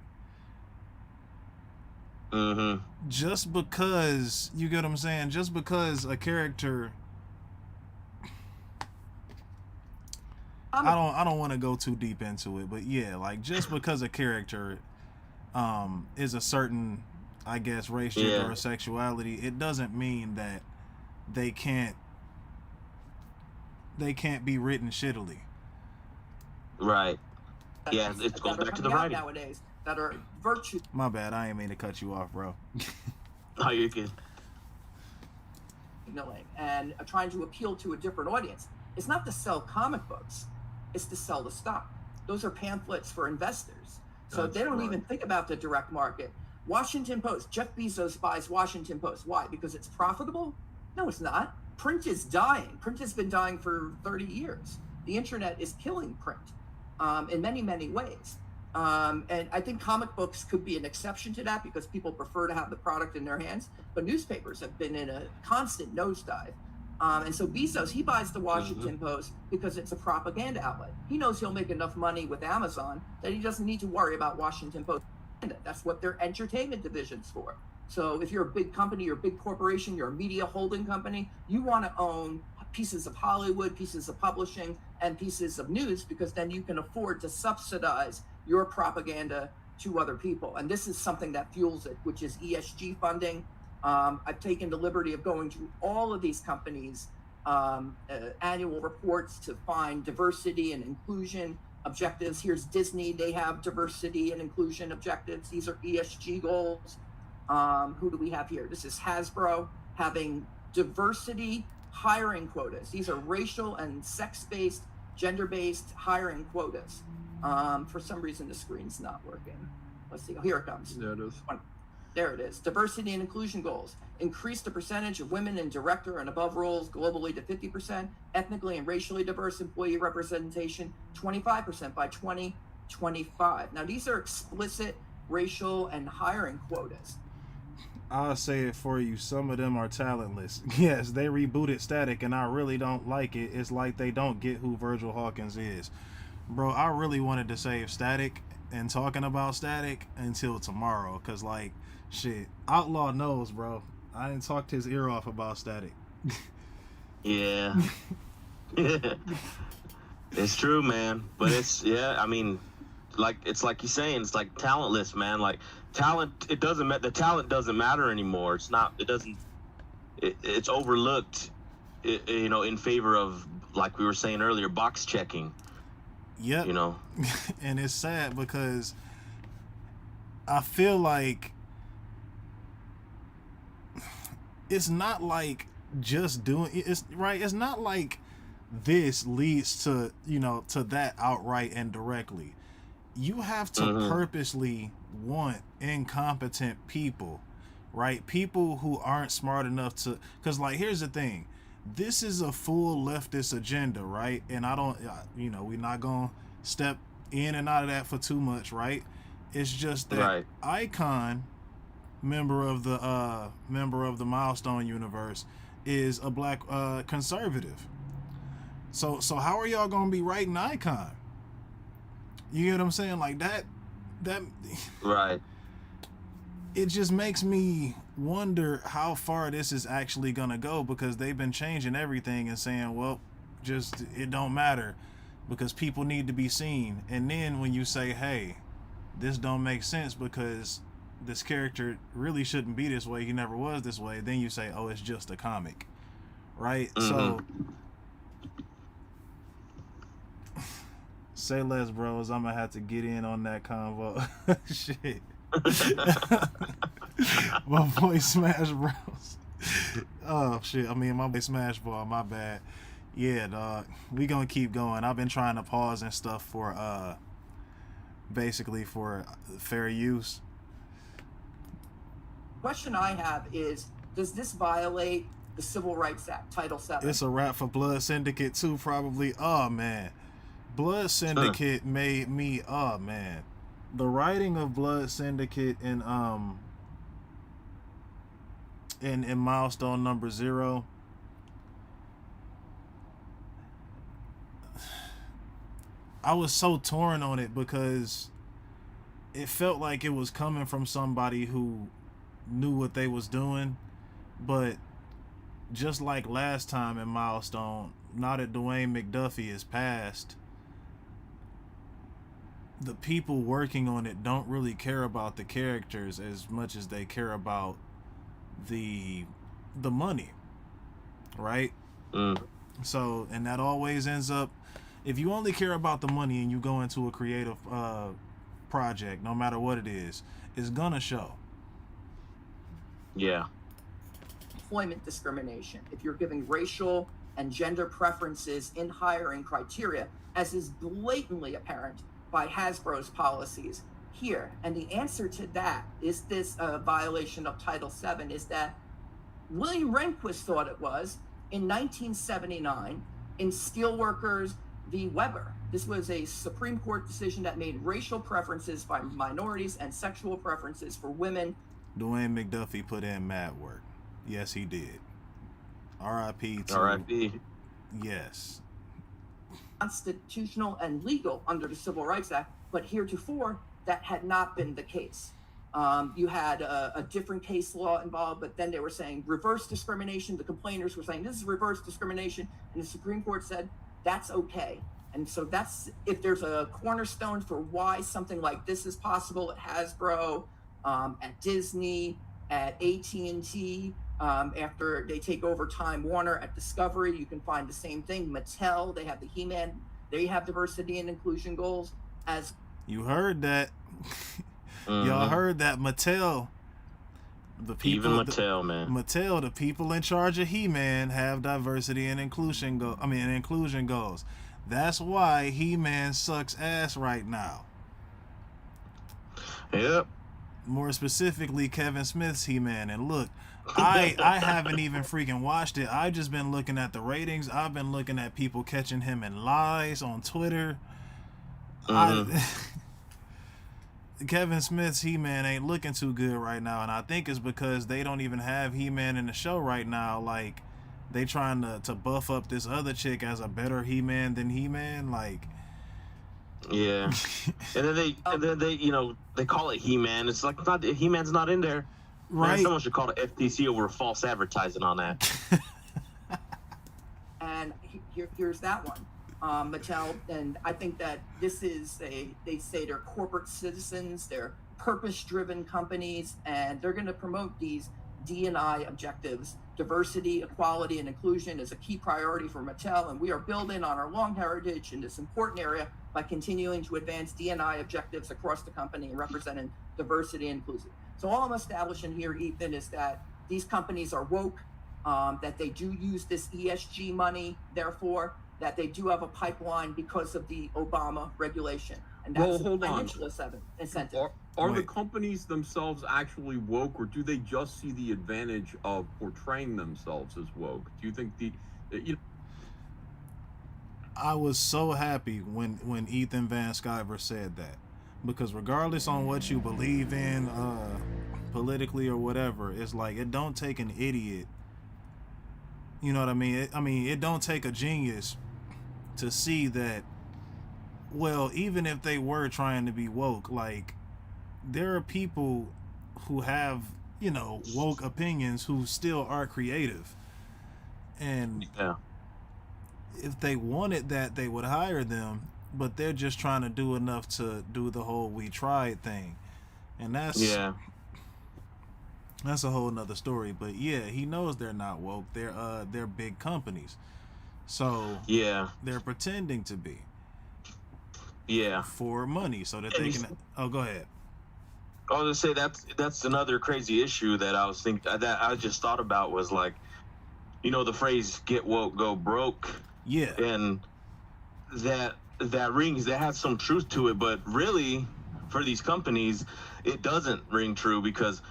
Mm-hmm. Just because, you get what I'm saying? Just because a character, I don't want to go too deep into it, but yeah, like just because a character is a certain, I guess, race, gender, or sexuality, it doesn't mean that they can't be written shittily. Right. Yeah, it goes back to the writing nowadays that are virtue. My bad, I ain't mean to cut you off, bro. Oh, you're good. And trying to appeal to a different audience. It's not to sell comic books, it's to sell the stock. Those are pamphlets for investors. So they don't even think about the direct market. Washington Post, Jeff Bezos buys Washington Post. Why? Because it's profitable? No, it's not. Print is dying. Print has been dying for 30 years. The internet is killing print in many, many ways. And I think comic books could be an exception to that because people prefer to have the product in their hands. But newspapers have been in a constant nosedive. And so Bezos, he buys the Washington Post because it's a propaganda outlet. He knows he'll make enough money with Amazon that he doesn't need to worry about Washington Post. That's what their entertainment division's for. So if you're a big company, you're a big corporation, you're a media holding company, you want to own pieces of Hollywood, pieces of publishing, and pieces of news, because then you can afford to subsidize your propaganda to other people. And this is something that fuels it, which is ESG funding. I've taken the liberty of going through all of these companies' annual reports to find diversity and inclusion objectives. Here's Disney, they have diversity and inclusion objectives. These are ESG goals. Who do we have here? This is Hasbro having diversity hiring quotas. These are racial and sex-based, gender-based hiring quotas. For some reason, the screen's not working. Let's see. Oh, here it comes. There it is. There it is. Diversity and inclusion goals. Increase the percentage of women in director and above roles globally to 50%. Ethnically and racially diverse employee representation, 25% by 2025. Now, these are explicit racial and hiring quotas. I'll say it for you. Some of them are talentless. Yes, they rebooted Static, and I really don't like it. It's like they don't get who Virgil Hawkins is. Bro, I really wanted to save Static and talking about Static until tomorrow, because, like, shit, Outlaw knows, bro. I didn't talk his ear off about Static. Yeah. It's true, man. But it's, yeah, I mean, like, it's like you're saying, it's like talentless, man. Like, talent, it doesn't matter. The talent doesn't matter anymore. It's not, it doesn't, it's overlooked, you know, in favor of, like we were saying earlier, box checking. Yep. You know, and it's sad because I feel like it's not like just doing it's right. It's not like this leads to, you know, to that outright and directly. You have to purposely want incompetent people, right? People who aren't smart enough to, because, like, here's the thing. This is a full leftist agenda, right? And I don't, you know, we're not going to step in and out of that for too much, right? It's just that Icon, member of the Milestone universe, is a black conservative. So how are y'all going to be writing Icon? You get what I'm saying? Like that right. It just makes me wonder how far this is actually gonna go, because they've been changing everything and saying, well, just it don't matter because people need to be seen. And then when you say, hey, this don't make sense because this character really shouldn't be this way, he never was this way, then you say, oh, it's just a comic, right? So say less, bros. I'm gonna have to get in on that convo. Shit. My boy Smash Bros. Oh shit, I mean my boy Smash Ball, my bad. Yeah, dog, we gonna keep going. I've been trying to pause and stuff for basically for fair use. Question I have is, does this violate the Civil Rights Act, Title VII? It's a wrap for Blood Syndicate too, probably. Oh man, Blood Syndicate made me, oh man, the writing of Blood Syndicate in Milestone number 0, I was so torn on it because it felt like it was coming from somebody who knew what they was doing, but just like last time in Milestone, now that Dwayne McDuffie is passed, the people working on it don't really care about the characters as much as they care about the money, right? So, and that always ends up, if you only care about the money and you go into a creative project, no matter what it is, it's gonna show. Yeah. Employment discrimination. If you're giving racial and gender preferences in hiring criteria, as is blatantly apparent by Hasbro's policies here. And the answer to that is this violation of Title VII is that William Rehnquist thought it was in 1979 in steelworkers, v. Weber. This was a Supreme Court decision that made racial preferences by minorities and sexual preferences for women. Dwayne McDuffie put in mad work. Yes, he did. R.I.P. to... R.I.P. Yes. Constitutional and legal under the Civil Rights Act, but heretofore that had not been the case. You had a different case law involved, but then they were saying reverse discrimination. The complainers were saying this is reverse discrimination, and the Supreme Court said that's okay. And so that's, if there's a cornerstone for why something like this is possible at Hasbro, at Disney, at AT&T, after they take over Time Warner, at Discovery, you can find the same thing. Mattel, they have the He-Man, they have diversity and inclusion goals. As you heard that. Y'all heard that. Mattel, the people, even Mattel, man. Mattel, the people in charge of He-Man have diversity and inclusion goals. That's why He-Man sucks ass right now. Yep. More specifically, Kevin Smith's He-Man. And look, I haven't even freaking watched it. I've just been looking at the ratings. I've been looking at people catching him in lies on Twitter. Kevin Smith's He-Man ain't looking too good right now, and I think it's because they don't even have He-Man in the show right now. Like, they trying to buff up this other chick as a better He-Man than He-Man. Like, yeah. and then they you know, they call it He-Man. It's like, not He-Man's not in there. right? Man, someone should call the FTC over false advertising on that. and here's that one. Mattel, and I think that this is they say they're corporate citizens, they're purpose-driven companies, and they're going to promote these D&I objectives. Diversity, equality, and inclusion is a key priority for Mattel, and we are building on our long heritage in this important area by continuing to advance D&I objectives across the company and representing diversity and inclusion. So all I'm establishing here, Ethan, is that these companies are woke, that they do use this ESG money, therefore, that they do have a pipeline because of the Obama regulation. And that's a financial incentive. Are the companies themselves actually woke, or do they just see the advantage of portraying themselves as woke? Do you think I was so happy when Ethan Van Sciver said that, because regardless on what you believe in politically or whatever, it's like, it don't take an idiot, you know what I mean? It don't take a genius to see that, well, even if they were trying to be woke, like, there are people who have, you know, woke opinions who still are creative. And Yeah. if they wanted that, they would hire them, but they're just trying to do enough to do the whole "we tried" thing. And that's a whole nother story. But yeah, he knows they're not woke. They're big companies. So Yeah. they're pretending to be Yeah. for money so that they can. Oh, go ahead. I was gonna say that's another crazy issue that I was that I just thought about, was like, you know, the phrase "get woke, go broke." Yeah. And that rings, that has some truth to it, but really, for these companies, it doesn't ring true, because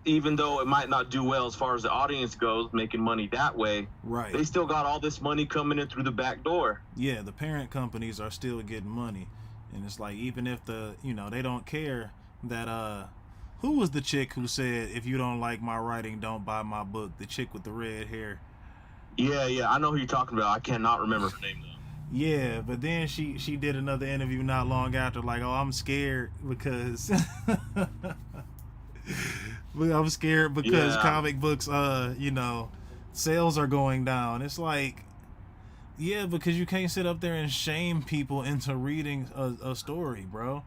even though it might not do well as far as the audience goes, making money that way, Right. they still got all this money coming in through the back door. Yeah, the parent companies are still getting money. And it's like, even if they don't care that who was the chick who said, "If you don't like my writing, don't buy my book"? The chick with the red hair. Yeah, I know who you're talking about. I cannot remember her name though. Yeah, but then she did another interview not long after, like, "Oh, I'm scared because I'm scared because comic books sales are going down." It's like, yeah, because you can't sit up there and shame people into reading a story, bro.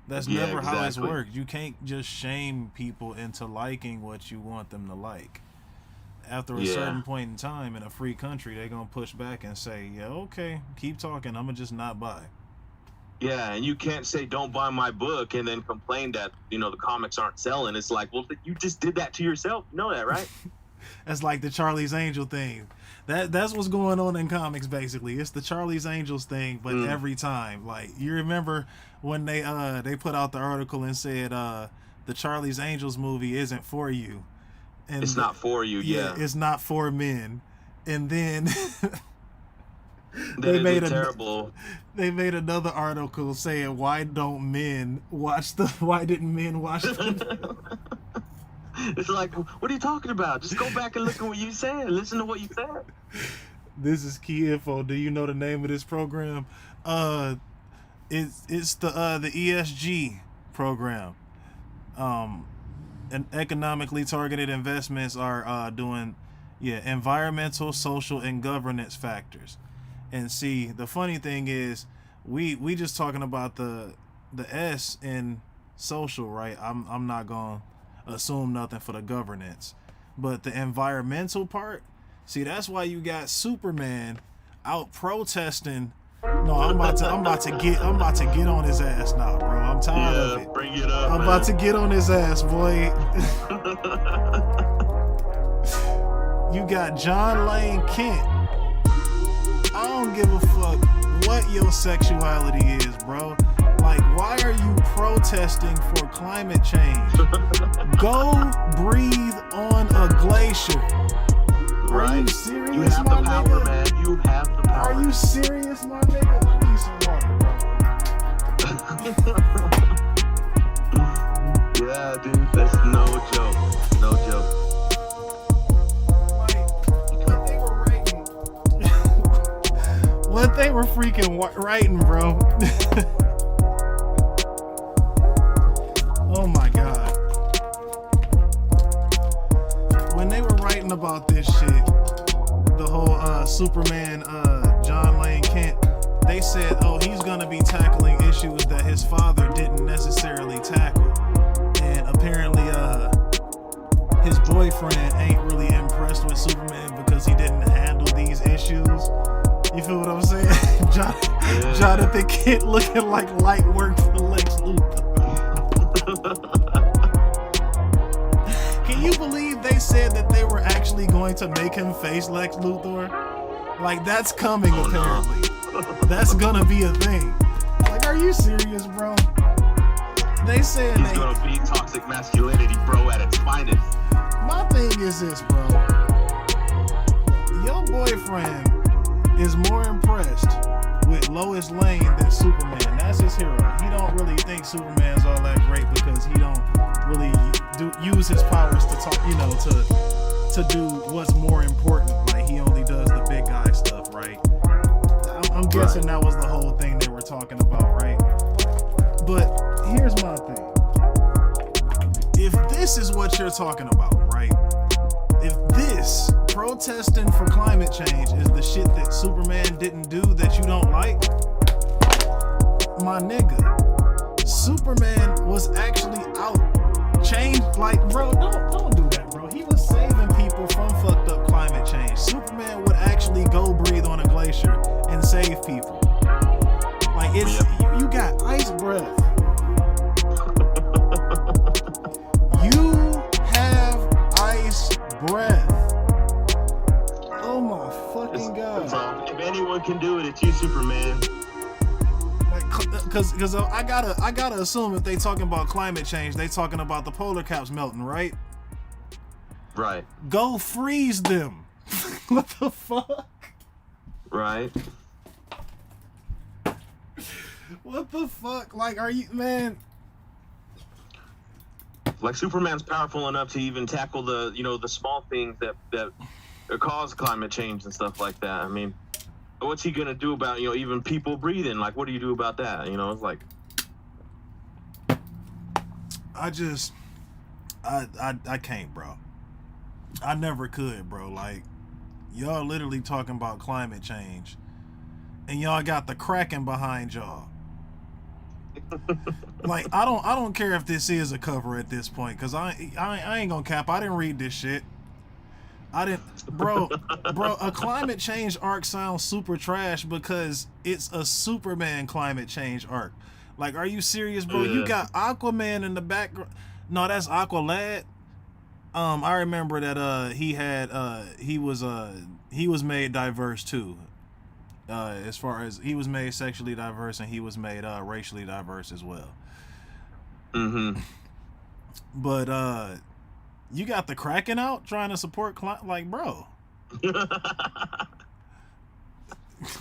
That's never how it's worked. You can't just shame people into liking what you want them to like. After a certain point in time, in a free country, they're going to push back and say, "Yeah, okay, keep talking. I'm going to just not buy." Yeah, and you can't say "don't buy my book" and then complain that, you know, the comics aren't selling. It's like, well, you just did that to yourself. You know that, right? That's like the Charlie's Angel thing. That's what's going on in comics, basically. It's the Charlie's Angels thing, but every time. Like, you remember when they put out the article and said the Charlie's Angels movie isn't for you. And it's not for you, yeah. It's not for men. And then They That made is a terrible. they made another article saying why didn't men watch the It's like, what are you talking about? Just go back and look at what you said. Listen to what you said. This is key info. Do you know the name of this program? It's the ESG program. And economically targeted investments are doing environmental, social, and governance factors. And see, the funny thing is, we just talking about the S in social, right? I'm not gonna assume nothing for the governance, but the environmental part. See, that's why you got Superman out protesting. No, I'm about to get on his ass now, bro. I'm tired of it. Bring it up. I'm about to get on his ass, boy. You got John Lane Kent. I don't give a fuck what your sexuality is, bro. Like, why are you protesting for climate change? Go breathe on a glacier. Right. Are you serious, You have my the power, nigga? man. You have the power. Are you serious, my nigga? I need some water, bro. Yeah, dude, that's no joke. No joke. Like, what they were freaking writing, bro. Oh my god. When they were writing about this shit, the whole Superman, John Lane Kent, they said, oh, he's gonna be tackling issues that his father didn't necessarily tackle. And apparently, his boyfriend ain't really impressed with Superman because he didn't handle these issues. You feel what I'm saying? Jonathan Kent looking like light work for Lex Luthor. Can you believe they said that they were actually going to make him face Lex Luthor? Like, that's coming, apparently. That's gonna be a thing. Like, are you serious, bro? They said He's gonna be toxic masculinity, bro, at its finest. My thing is this, bro. Your boyfriend is more impressed with Lois Lane than Superman. That's his hero. He don't really think Superman's all that great because he don't really use his powers to talk, to do what's more important. Like, he only does the big guy stuff, right? I'm guessing that was the whole thing they were talking about, right? But here's my thing. If this is what you're talking about, right? If this protesting for climate change is the shit that Superman didn't do that you don't like, my nigga, Superman was actually out changed. Like, bro, don't do that, bro. He was saving people from fucked up climate change. Superman would actually go breathe on a glacier and save people. Like, it's you got ice breath. You have ice breath. Oh my fucking god. So, if anyone can do it, it's you, Superman. Like, cause I gotta assume if they talking about climate change, they talking about the polar caps melting, right? Right. Go freeze them. What the fuck? Right. What the fuck? Like, are you, man? Like, Superman's powerful enough to even tackle the small things that cause climate change and stuff like that. I mean, what's he gonna do about even people breathing? Like, what do you do about that? It's like, I can't, bro. I never could, bro. Like, y'all literally talking about climate change, and y'all got the Kraken behind y'all. Like, I don't care if this is a cover at this point, cause I ain't gonna cap. I didn't read this shit. I didn't, bro. A climate change arc sounds super trash because it's a Superman climate change arc. Like, are you serious, bro? You got Aquaman in the background. No, that's Aqualad. I remember that he was made diverse too. As far as he was made sexually diverse and he was made racially diverse as well. mm-hmm. But you got the Kraken out trying to support like, bro.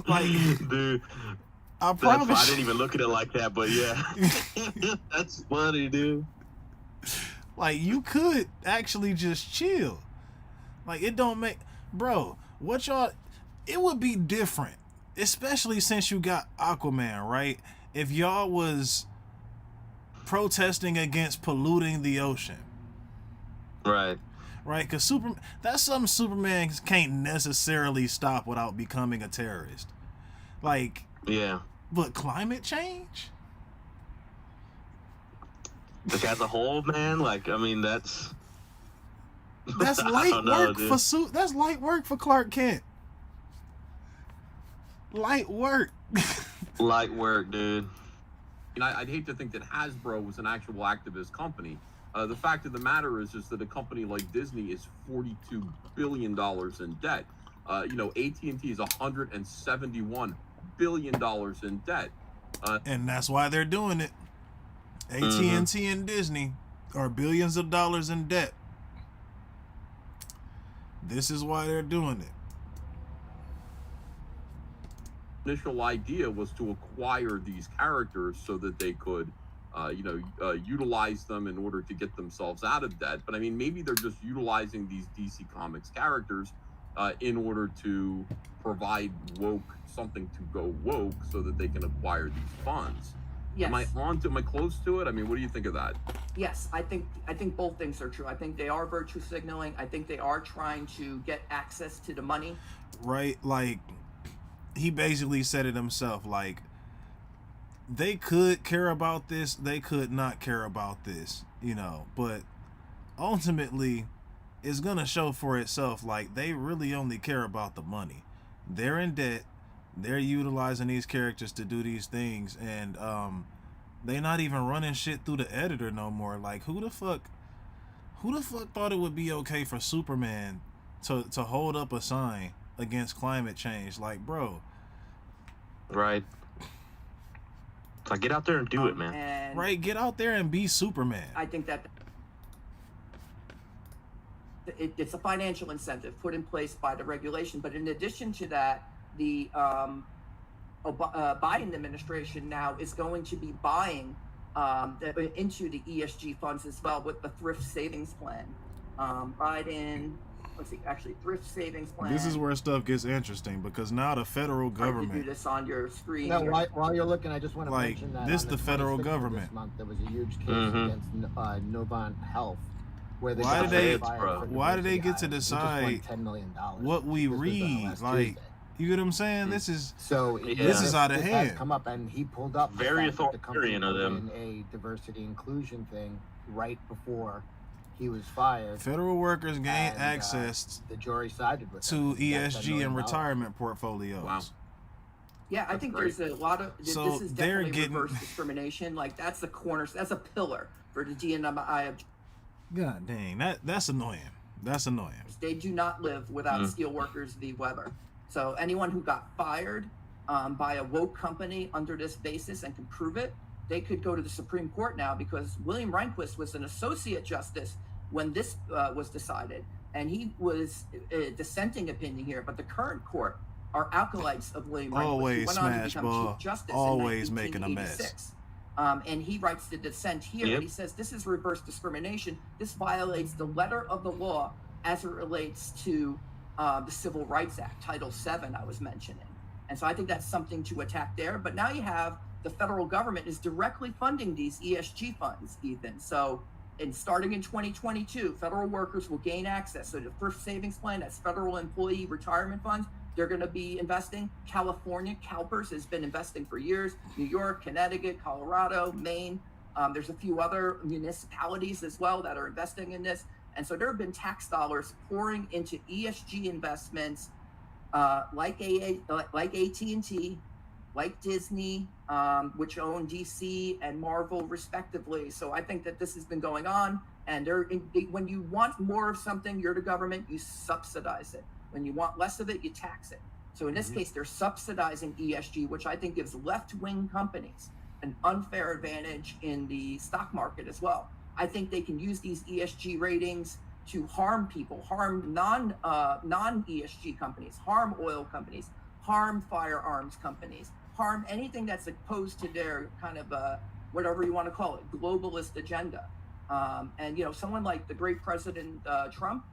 Like, Dude, I I promise. didn't even look at it like that, but yeah. That's funny, dude. Like, you could actually just chill. Like, it don't make, bro. What y'all? It would be different, especially since you got Aquaman, right? If y'all was protesting against polluting the ocean, Right. right? Because that's something Superman can't necessarily stop without becoming a terrorist. Like, Yeah. but climate change? Like as a whole, man. Like, I mean, that's That's I light don't know, work dude. for That's light work for Clark Kent. Light work. Light work, dude. And I'd hate to think that Hasbro was an actual activist company. The fact of the matter is just that a company like Disney is $42 billion in debt. AT&T is $171 billion in debt. And that's why they're doing it. AT&T and Disney are billions of dollars in debt. This is why they're doing it. Initial idea was to acquire these characters so that they could, utilize them in order to get themselves out of debt. But I mean, maybe they're just utilizing these DC Comics characters in order to provide something to go woke so that they can acquire these funds. Yes. Am I close to it? I mean, what do you think of that? Yes, I think both things are true. I think they are virtue signaling. I think they are trying to get access to the money. Right? Like, he basically said it himself. Like, they could care about this, they could not care about this, but ultimately it's gonna show for itself. Like, they really only care about the money. They're in debt, they're utilizing these characters to do these things, and they not even running shit through the editor no more. Like, who the fuck thought it would be okay for Superman to hold up a sign against climate change? Like, bro. Right. Like, get out there and do it, man. And Right, get out there and be Superman. I think that it's a financial incentive put in place by the regulation. But in addition to that, the Biden administration now is going to be buying into the ESG funds as well with the thrift savings plan. Thrift savings plan. This is where stuff gets interesting, because now the federal To do government, this on your screen. No, here. while you're looking, I just want to Like, mention that this on the federal 26th of government. This month, there was a huge case against Novant Health, where they Why got did they- fired for why did they diversity get to hires. They just won decide $10 million. what we This was, read? last Like, Tuesday. you get what I'm saying? This is So Yeah. This is out of this hand. has come up, and he pulled up the Very fact that the company authoritarian of put them. in a diversity inclusion thing right before he was fired. federal workers gain And, access The jury sided with to him. He got $10 ESG million. and retirement portfolios. Wow. Yeah, I That's think great. there's a lot of So this is they're definitely getting- reverse discrimination. Like, that's a pillar for the DNI of God dang, that's annoying. That's annoying. They do not live without Steelworkers v. Weber. So anyone who got fired by a woke company under this basis and can prove it, they could go to the Supreme Court now, because William Rehnquist was an associate justice when this was decided, and he was a dissenting opinion here. But the current court are acolytes of William Rehnquist, Always who went on to smash become ball, Chief Justice always in making a mess. 1986. And he writes the dissent here, Yep. and he says this is reverse discrimination. This violates the letter of the law as it relates to the Civil Rights Act, Title VII, I was mentioning. And so I think that's something to attack there. But now you have the federal government is directly funding these ESG funds, Ethan. So starting in 2022, federal workers will gain access. So the Thrift Savings Plan, that's federal employee retirement funds, they're going to be investing. California, CalPERS has been investing for years. New York, Connecticut, Colorado, Maine. There's a few other municipalities as well that are investing in this. And so there have been tax dollars pouring into ESG investments like AT&T, like Disney, which own DC and Marvel respectively. So I think that this has been going on. And when you want more of something, you're the government, you subsidize it. When you want less of it, you tax it. So in this case, they're subsidizing ESG, which I think gives left-wing companies an unfair advantage in the stock market as well. I think they can use these ESG ratings to harm people, harm non-ESG companies, harm oil companies, harm firearms companies, harm anything that's opposed to their kind of whatever you want to call it, globalist agenda. And someone like the great President Trump,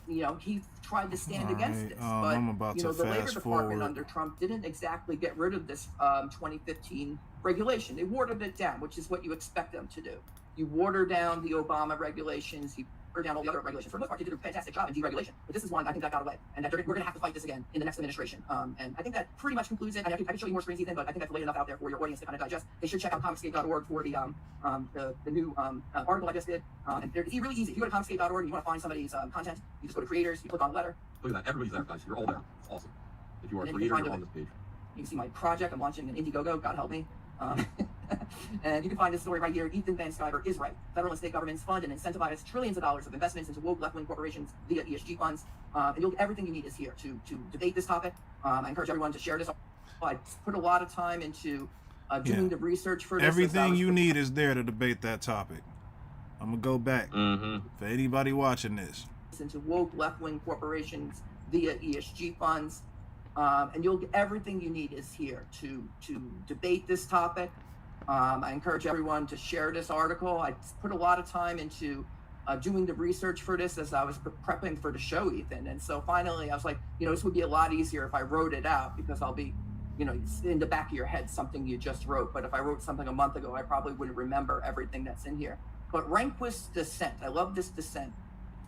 he tried to stand against this, but I'm about to the Labor fast Department forward. under Trump didn't exactly get rid of this 2015 regulation. They watered it down, which is what you expect them to do. You water down the Obama regulations, you water down all the other regulations. For the most part, they did a fantastic job in deregulation, but this is one I think that got away, and that we're going to have to fight this again in the next administration. And I think that pretty much concludes it. I can show you more screens, Ethan, but I think I've laid enough out there for your audience to kind of digest. They should check out comicscape.org for the new article I just did. And it's really easy. If you go to comicscape.org and you want to find somebody's content, you just go to creators, you click on letter. Look at that. Everybody's there, guys. You're all there. It's awesome. If you are a And creator, you're on this page. You can see my project. I'm launching an Indiegogo. God help me. And you can find this story right here. Ethan Van Sciver is right. Federal and state governments fund and incentivize trillions of dollars of investments into woke left-wing corporations via ESG funds. And everything you need is here to debate this topic. I encourage everyone to share this. I put a lot of time into doing the research for this. Everything you need is there to debate that topic. I'm going to go back for anybody watching this. Into woke left-wing corporations via ESG funds. And everything you need is here to debate this topic. I encourage everyone to share this article. I put a lot of time into doing the research for this as I was prepping for the show, Ethan. And so finally I was like, this would be a lot easier if I wrote it out, because I'll be, it's in the back of your head, something you just wrote. But if I wrote something a month ago, I probably wouldn't remember everything that's in here. But Rehnquist's dissent, I love this dissent.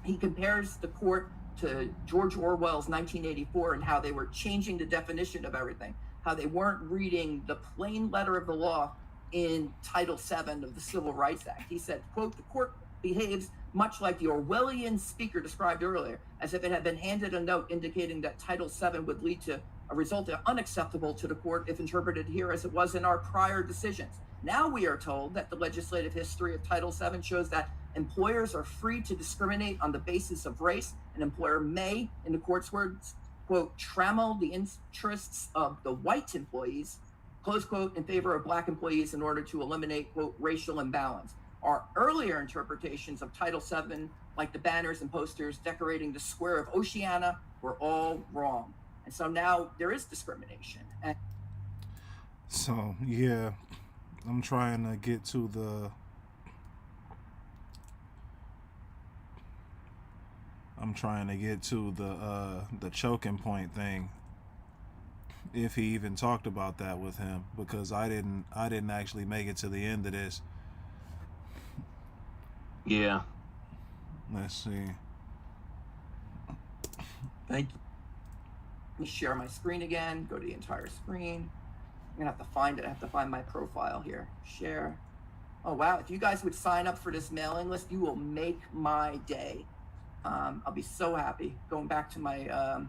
He compares the court to George Orwell's 1984 and how they were changing the definition of everything, how they weren't reading the plain letter of the law in Title VII of the Civil Rights Act. He said, quote, "The court behaves much like the Orwellian speaker described earlier, as if it had been handed a note indicating that Title VII would lead to a result unacceptable to the court if interpreted here as it was in our prior decisions. Now we are told that the legislative history of Title VII shows that employers are free to discriminate on the basis of race. An employer may, in the court's words, quote, trammel the interests of the white employees, close quote, in favor of black employees in order to eliminate, quote, racial imbalance. Our earlier interpretations of Title VII, like the banners and posters decorating the square of Oceana, were all wrong. And so now there is discrimination." And so, yeah, I'm trying to get to the... the choking point thing, if he even talked about that with him, because I didn't actually make it to the end of this. Yeah. Let's see. Thank you. let me share my screen again, go to the entire screen. I'm gonna have to find it. I have to find my profile here. Share. Oh, wow. If you guys would sign up for this mailing list, you will make my day. I'll be so happy. Going back to my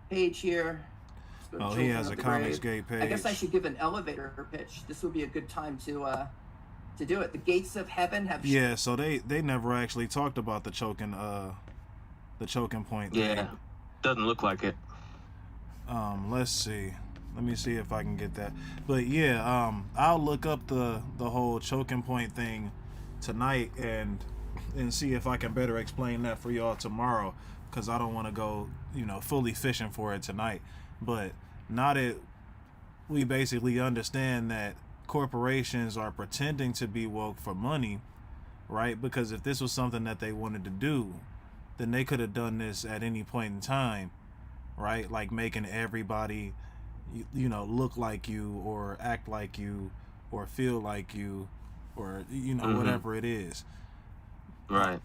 page here. Oh, he has a Comicsgate page. I guess I should give an elevator pitch. This would be a good time to do it. The gates of heaven have... Yeah, so they never actually talked about the choking point thing. Yeah, doesn't look like it. Let's see. Let me see if I can get that. But yeah, I'll look up the whole choking point thing tonight and see if I can better explain that for y'all tomorrow, because I don't want to go, fully fishing for it tonight. But now that we basically understand that corporations are pretending to be woke for money, right? Because if this was something that they wanted to do, then they could have done this at any point in time, right? Like making everybody, look like you or act like you or feel like you or, whatever it is. Right.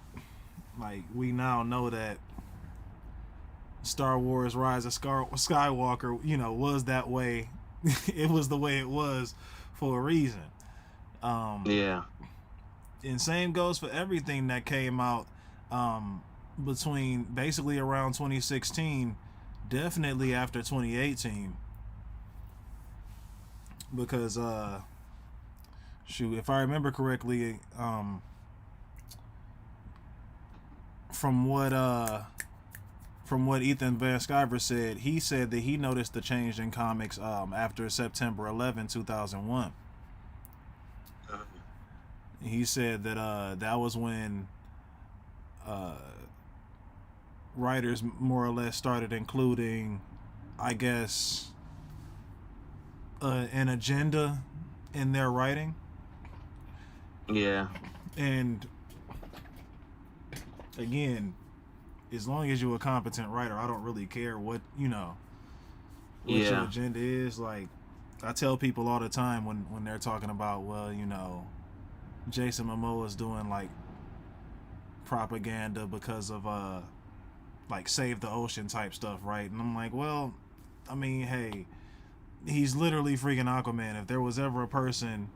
Like, we now know that Star Wars Rise of Skywalker, was that way. It was the way it was for a reason. Yeah. And same goes for everything that came out between basically around 2016, definitely after 2018. Because, if I remember correctly, from what Ethan Van Sciver said, he said that he noticed the change in comics after September 11, 2001. He said that that was when writers more or less started including I guess, an agenda in their writing. Yeah. And again, as long as you're a competent writer, I don't really care what your Yeah. agenda is. Like, I tell people all the time when they're talking about, well, Jason Momoa's doing like propaganda because of like save the ocean type stuff, right? And I'm like, well, I mean, hey, he's literally freaking Aquaman. If there was ever a person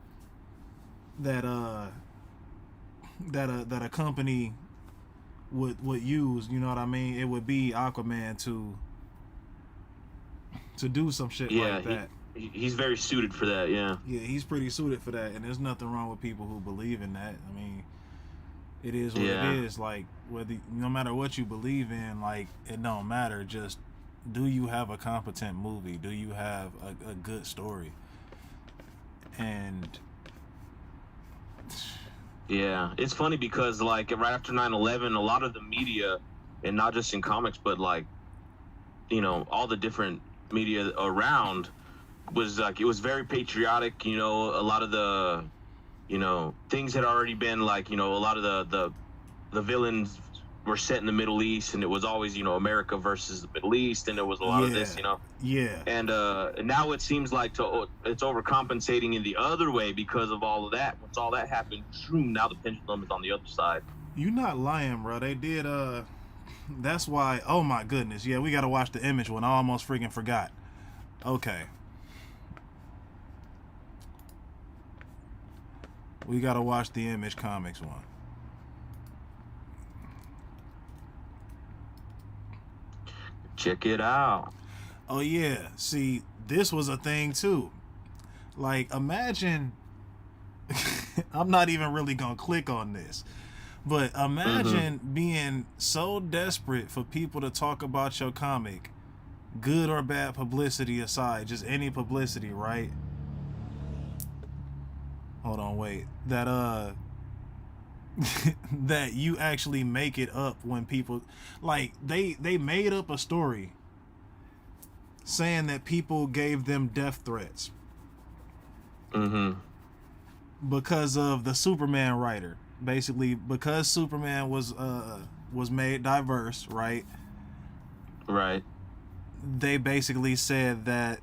that that a company would use, you know what I mean, it would be Aquaman to do some shit like that. He's very suited for that. Yeah. Yeah, he's pretty suited for that, and there's nothing wrong with people who believe in that. I mean, it is what it is. Like, no matter what you believe in, like, it don't matter. Just, do you have a competent movie? Do you have a good story? And yeah, it's funny because like right after 9/11, a lot of the media, and not just in comics, but like, all the different media around was like, it was very patriotic. A lot of the things had already been like, a lot of the villains were set in the Middle East, and it was always, America versus the Middle East, and there was a lot of this, Yeah. And now it seems like it's overcompensating in the other way because of all of that. Once all that happened, now the pendulum is on the other side. You're not lying, bro. They did, that's why, oh my goodness. Yeah, we gotta watch the Image one. I almost freaking forgot. Okay. We gotta watch the Image Comics one. Check it out. Oh yeah, see, this was a thing too. Like, imagine, I'm not even really gonna click on this, but imagine being so desperate for people to talk about your comic, good or bad publicity aside, just any publicity, right? Hold on, wait. That that you actually make it up when people, like, they made up a story saying that people gave them death threats because of the Superman writer. Basically, because Superman was made diverse, right? Right. They basically said that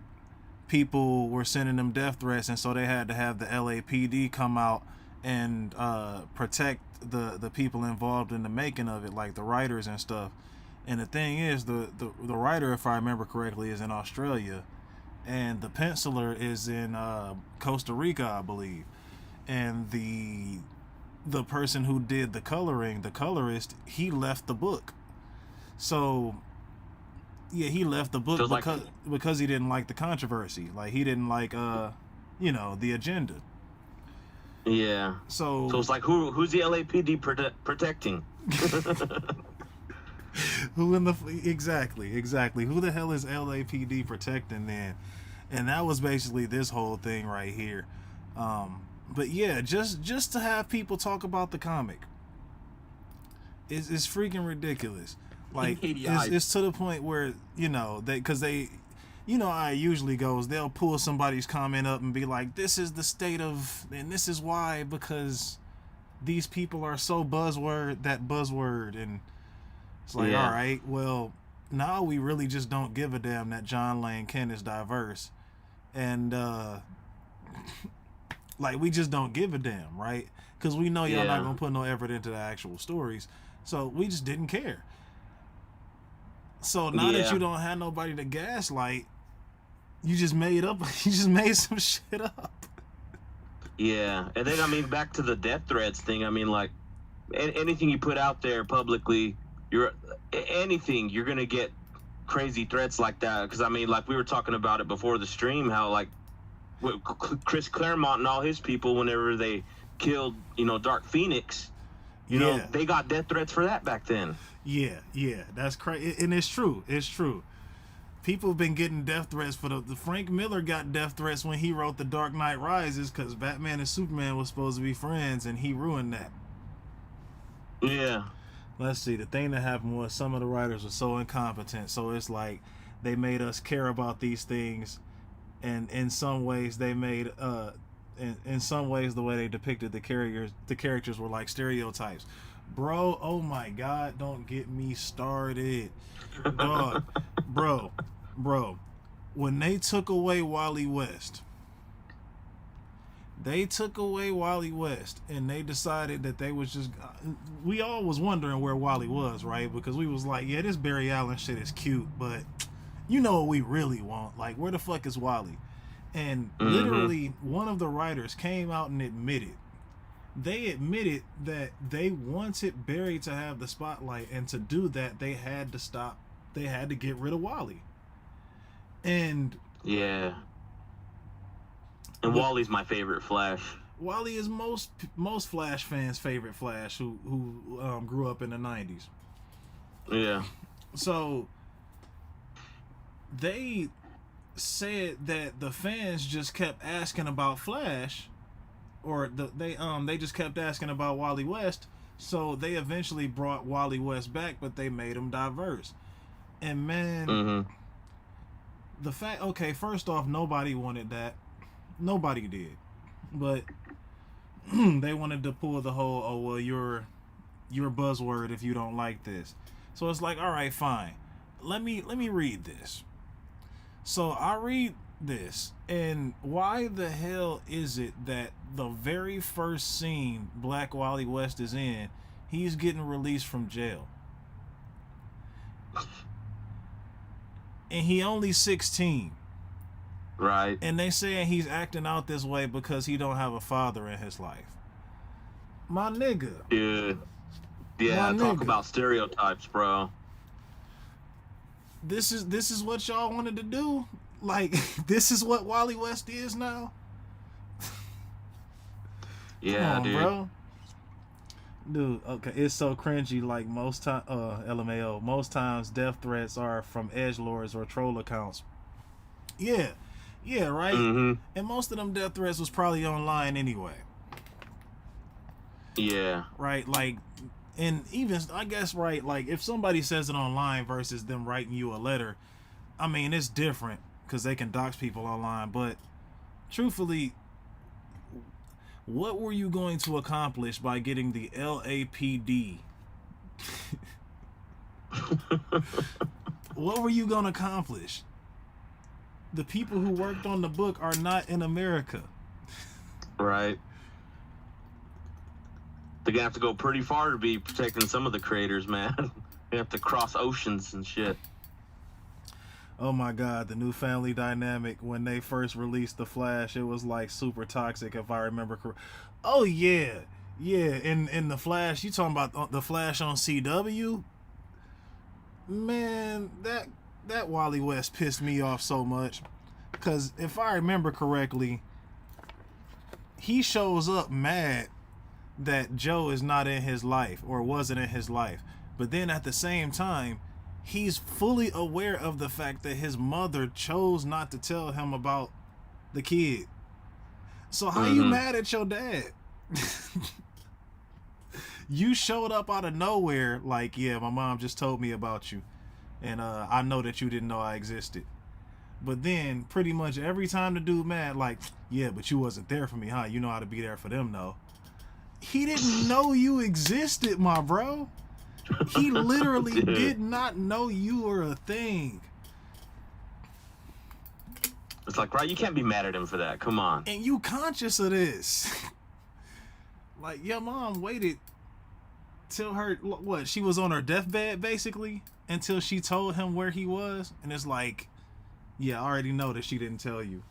people were sending them death threats, and so they had to have the LAPD come out and protect the people involved in the making of it, like the writers and stuff. And the thing is, the writer, if I remember correctly, is in Australia, and the penciler is in Costa Rica, I believe. And the person who did the coloring, the colorist, he left the book. So yeah, he left the book because he didn't like the controversy. Like, he didn't like the agenda. Yeah. So it's like, who's the LAPD protecting? Who in the exactly who the hell is LAPD protecting then? And that was basically this whole thing right here. But yeah, just to have people talk about the comic is freaking ridiculous. Like, it's to the point where how it usually goes. They'll pull somebody's comment up and be like, this is the state of, and this is why, because these people are so buzzword, and it's like, all right, well, now we really just don't give a damn that John Lane Kent is diverse, and like, we just don't give a damn, right? Because we know y'all not gonna put no effort into the actual stories, so we just didn't care. So now that you don't have nobody to gaslight, you just made some shit up. Yeah, and then, I mean, back to the death threats thing. I mean, like, anything you put out there publicly, you're gonna get crazy threats like that. Because, I mean, like, we were talking about it before the stream, how, like, Chris Claremont and all his people, whenever they killed, Dark Phoenix, you know, they got death threats for that back then. Yeah, that's crazy, and it's true. People have been getting death threats for the Frank Miller got death threats when he wrote The Dark Knight Rises, because Batman and Superman was supposed to be friends, and he ruined that. Yeah. Let's see. The thing that happened was some of the writers were so incompetent, so it's like they made us care about these things, and in some ways they made in some ways the way they depicted the characters were like stereotypes. Bro, oh my god, don't get me started. Dog, bro, when they took away Wally West, and they decided that they was just, we all was wondering where Wally was, right? Because we was like, yeah, this Barry Allen shit is cute, but you know what we really want, like, where the fuck is Wally? And literally one of the writers came out and admitted that they wanted Barry to have the spotlight, and to do that they had to get rid of Wally. And yeah. And Wally's my favorite Flash. Wally is most Flash fans' favorite Flash who grew up in the 90s. Yeah. So they said that the fans just kept asking about Flash, or they just kept asking about Wally West. So they eventually brought Wally West back, but they made him diverse. And man, the fact, okay, first off, nobody wanted that. Nobody did. But they wanted to pull the whole, oh well, you're buzzword if you don't like this. So it's like, all right, fine. Let me read this. So I read this, and why the hell is it that the very first scene Black Wally West is in, he's getting released from jail? And he only 16. Right. And they saying he's acting out this way because he don't have a father in his life. My nigga. Dude. Yeah, talk about stereotypes, bro. This is what y'all wanted to do? Like, this is what Wally West is now? Yeah, come on, dude. Bro. Dude, okay, it's so cringy. Like most time, LMAO. Most times, death threats are from edgelords or troll accounts. Yeah, right. And most of them death threats was probably online anyway. Yeah. Right, like, and even I guess, right, like if somebody says it online versus them writing you a letter, I mean it's different because they can dox people online. But truthfully, what were you going to accomplish by getting the LAPD? What were you going to accomplish? The people who worked on the book are not in America. Right. They're gonna have to go pretty far to be protecting some of the creators, man. They have to cross oceans and shit. Oh my god, the new family dynamic when they first released The Flash, it was like super toxic if I remember correctly. Oh yeah. In The Flash, you talking about The Flash on CW? Man, that Wally West pissed me off so much. Because if I remember correctly, he shows up mad that Joe is not in his life or wasn't in his life. But then at the same time, he's fully aware of the fact that his mother chose not to tell him about the kid. So how you mad at your dad? You showed up out of nowhere like, yeah, my mom just told me about you. And I know that you didn't know I existed. But then pretty much every time the dude mad, like, yeah, but you wasn't there for me, huh? You know how to be there for them, though. He didn't know you existed, my bro. He literally did not know you were a thing. It's like, right, you can't be mad at him for that. Come on. And you conscious of this. Like, your mom waited till her, what, she was on her deathbed, basically, until she told him where he was. And it's like, yeah, I already know that she didn't tell you.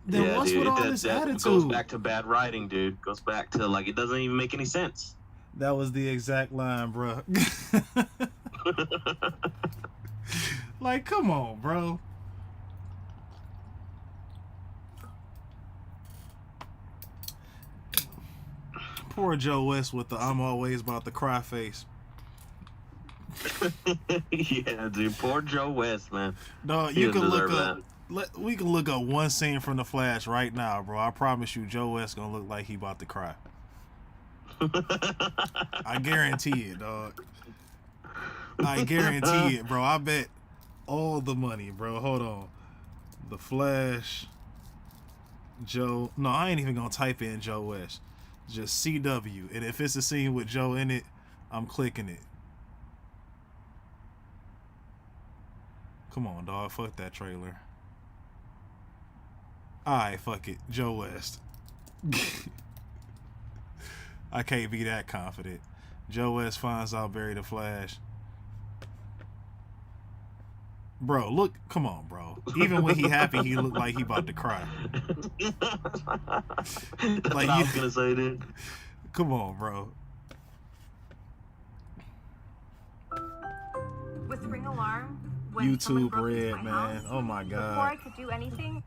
Then yeah, what's dude, with all this that attitude? goes back to bad writing, dude. Goes back to, like, it doesn't even make any sense. That was the exact line, bro. Like, come on, bro. Poor Joe West with the I'm always about to cry face. Yeah, dude. Poor Joe West, man. No, you can look up. We can look up one scene from The Flash right now, bro. I promise you, Joe West gonna look like he about to cry. I guarantee it, dog. I guarantee it, bro. I bet all the money, bro. Hold on. The Flash, Joe. No, I ain't even gonna type in Joe West. Just CW. And if it's a scene with Joe in it, I'm clicking it. Come on, dog. Fuck that trailer. Alright, fuck it. Joe West. I can't be that confident. Joe West finds out Barry the Flash. Bro, look. Come on, bro. Even when he happy, he look like he about to cry. That's what I was gonna say, dude. Come on, bro. With Ring Alarm, when someone YouTube broke into Red, my man. house, Oh my before I god. could do anything,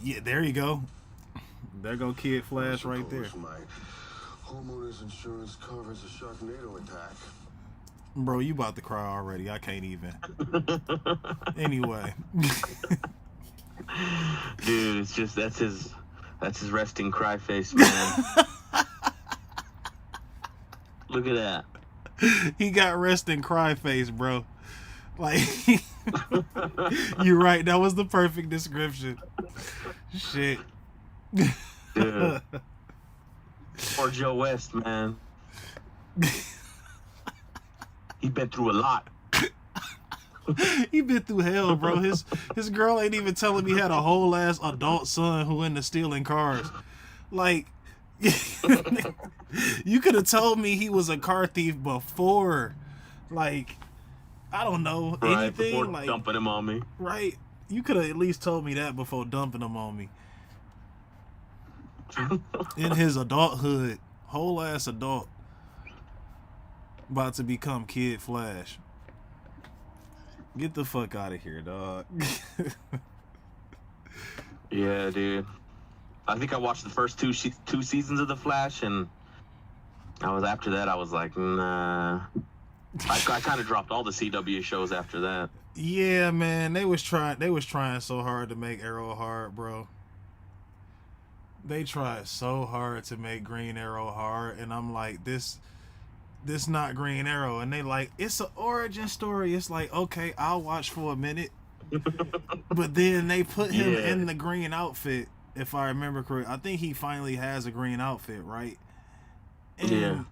Yeah, there you go. There go Kid Flash right there. My homeowner's insurance covers a Sharknado attack. Bro, you about to cry already. I can't even. Anyway. Dude, it's just that's his resting cry face, man. Look at that. He got rest and cry face, bro. Like, you're right. That was the perfect description. Shit. Dude. Or Joe West, man. He been through a lot. He been through hell, bro. His girl ain't even telling me he had a whole ass adult son who into stealing cars. Like, you could have told me he was a car thief before. Like, I don't know, Right, anything. before Like, dumping him on me. right? You could have at least told me that before dumping him on me. In his adulthood, whole ass adult, about to become Kid Flash. Get the fuck out of here, dog. Yeah, dude. I think I watched the first two seasons of The Flash, and after that I was like, nah. I kind of dropped all the CW shows after that. Yeah, man, they was trying so hard to make Arrow hard, bro. They tried so hard to make Green Arrow hard, and I'm like, this not Green Arrow, and they like, it's an origin story. It's like, okay, I'll watch for a minute. But then they put him in the green outfit, if I remember correctly. I think he finally has a green outfit, right? And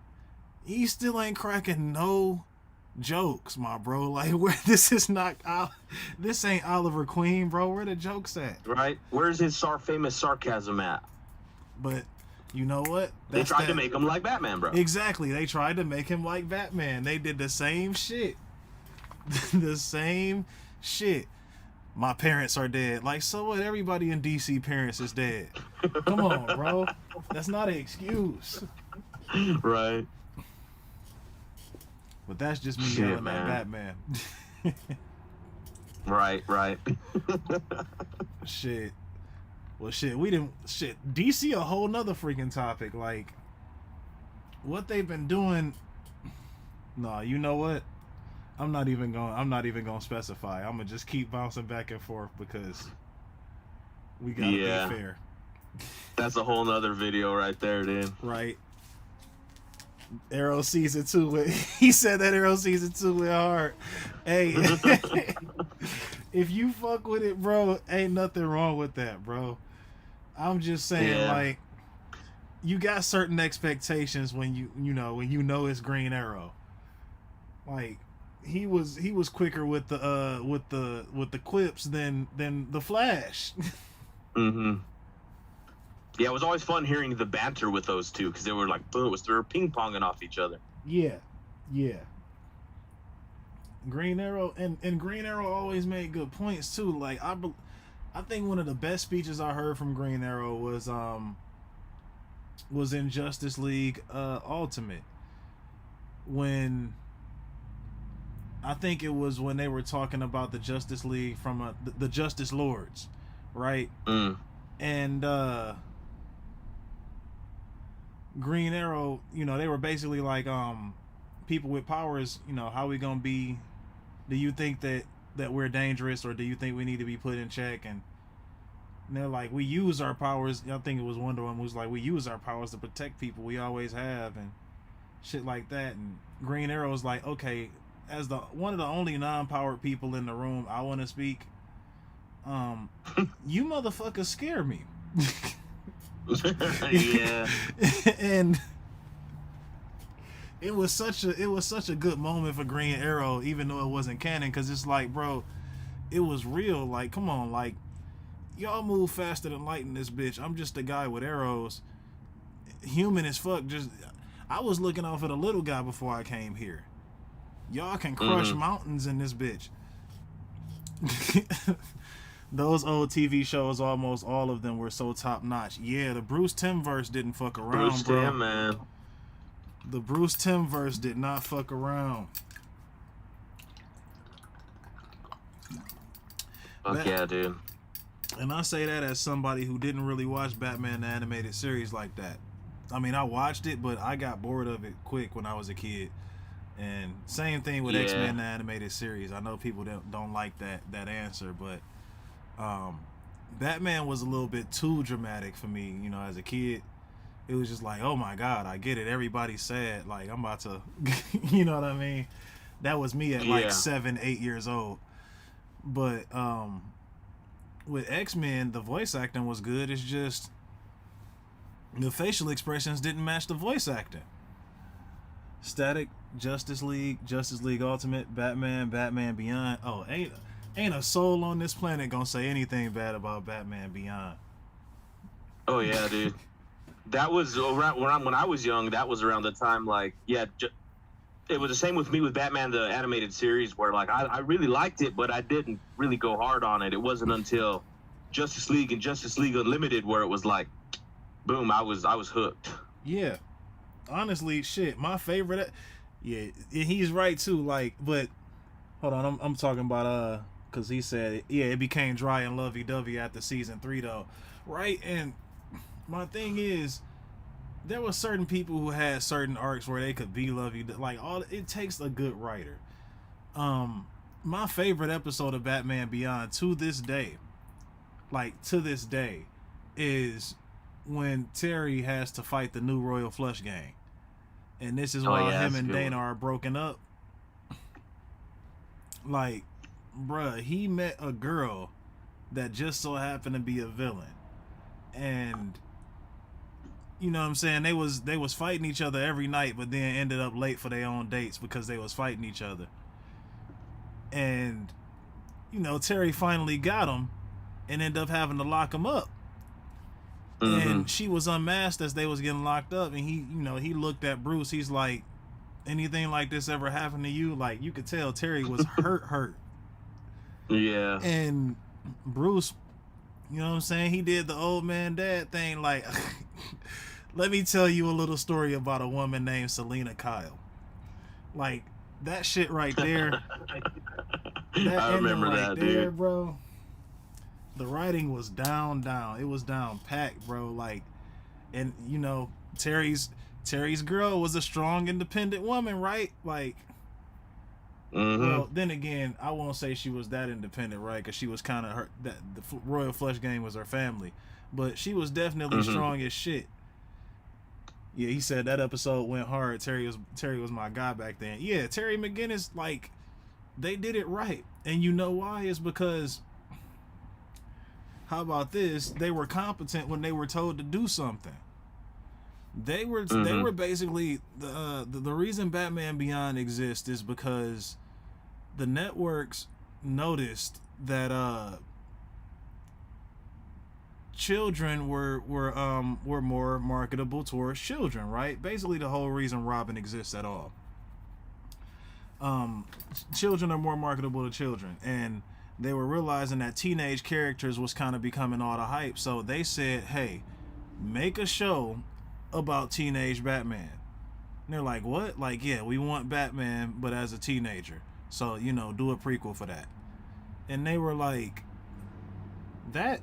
he still ain't cracking no jokes, my bro. Like, where this ain't Oliver Queen, bro. Where the jokes at? Right? Where's his famous sarcasm at? But you know what? They tried to make him like Batman, bro. Exactly. They tried to make him like Batman. They did the same shit. The same shit. My parents are dead. Like, so what? Everybody in DC parents is dead. Come on, bro. That's not an excuse. Right. But that's just me yelling at Batman. Right. Shit. Well, shit, DC a whole nother freaking topic. Like, what they've been doing. Nah, you know what? I'm not even gonna specify. I'm gonna just keep bouncing back and forth because we gotta be fair. That's a whole nother video right there, dude. Right. Arrow season 2 he said that Arrow season 2 went hard. Hey, if you fuck with it, bro, ain't nothing wrong with that, bro. I'm just saying, like, you got certain expectations when you know it's Green Arrow. Like, he was quicker with the quips than the Flash. Mm-hmm. Yeah, it was always fun hearing the banter with those two because they were like, boom, they were ping-ponging off each other. Yeah. Green Arrow and Green Arrow always made good points too. Like, I think one of the best speeches I heard from Green Arrow was in Justice League Ultimate, when I think it was when they were talking about the Justice League from the Justice Lords, right? And Green Arrow, they were basically like, people with powers, how we gonna be? Do you think that we're dangerous, or do you think we need to be put in check? And And they're like, we use our powers. I think it was Wonder Woman was like, we use our powers to protect people. We always have, and shit like that. And Green Arrow's like, okay, as the one of the only non-powered people in the room, I want to speak. You motherfuckers scare me. Yeah. And it was such a good moment for Green Arrow, even though it wasn't canon, because it's like, bro, it was real. Like, come on, like, y'all move faster than light in this bitch. I'm just a guy with arrows, human as fuck. Just, I was looking out for the little guy before I came here. Y'all can crush mountains in this bitch. Those old TV shows, almost all of them were so top notch. Yeah, the Bruce Timm verse didn't fuck around, Bruce bro. Timm, man. The Bruce Timm verse did not fuck around. Fuck yeah, dude. And I say that as somebody who didn't really watch Batman the animated series like that. I mean, I watched it, but I got bored of it quick when I was a kid. And same thing with X-Men the animated series. I know people don't like that answer, but Batman was a little bit too dramatic for me, you know, as a kid. It was just like, oh my God, I get it. Everybody's sad. Like, I'm about to, you know what I mean? That was me at like 7, 8 years old. But with X-Men, the voice acting was good. It's just the facial expressions didn't match the voice acting. Static, Justice League Ultimate, Batman Beyond. Oh, ain't a soul on this planet gonna say anything bad about Batman Beyond. Oh yeah, dude. That was around when I was young. That was around the time, like, it was the same with me with Batman the animated series, where like I really liked it, but I didn't really go hard on it. It wasn't until Justice League and Justice League Unlimited where it was like, boom, I was hooked. Yeah, honestly, shit, my favorite. Yeah, he's right too. Like, but hold on, I'm talking about because he said it became dry and lovey-dovey after season 3 though, right? And my thing is, there were certain people who had certain arcs where they could be lovey, like, all it takes a good writer. My favorite episode of Batman Beyond to this day is when Terry has to fight the new Royal Flush Gang, and this is why him and Dana are broken up. Like, bruh, he met a girl that just so happened to be a villain, and you know what I'm saying, they was fighting each other every night, but then ended up late for their own dates because they was fighting each other. And you know, Terry finally got him and ended up having to lock him up. And she was unmasked as they was getting locked up, and he looked at Bruce. He's like, anything like this ever happened to you? Like, you could tell Terry was hurt. Yeah. And Bruce, you know what I'm saying, he did the old man dad thing, like, let me tell you a little story about a woman named Selena Kyle. Like, that shit right there. I remember that, dude. Bro. The writing was down. It was down packed, bro. Like, and you know, Terry's girl was a strong, independent woman, right? Like, well, then again, I won't say she was that independent, right? Because she was kind of the Royal Flush Gang was her family, but she was definitely strong as shit. Yeah, he said that episode went hard. Terry was my guy back then. Yeah, Terry McGinnis, like, they did it right, and you know why? It's because, how about this? They were competent when they were told to do something. They were basically the reason Batman Beyond exists is because the networks noticed that children were more marketable towards children, right? Basically the whole reason Robin exists at all. Children are more marketable to children, and they were realizing that teenage characters was kind of becoming all the hype, so they said, hey, make a show about teenage Batman. And they're like, what? Like, yeah, we want Batman but as a teenager, so, you know, do a prequel for that. And they were like, that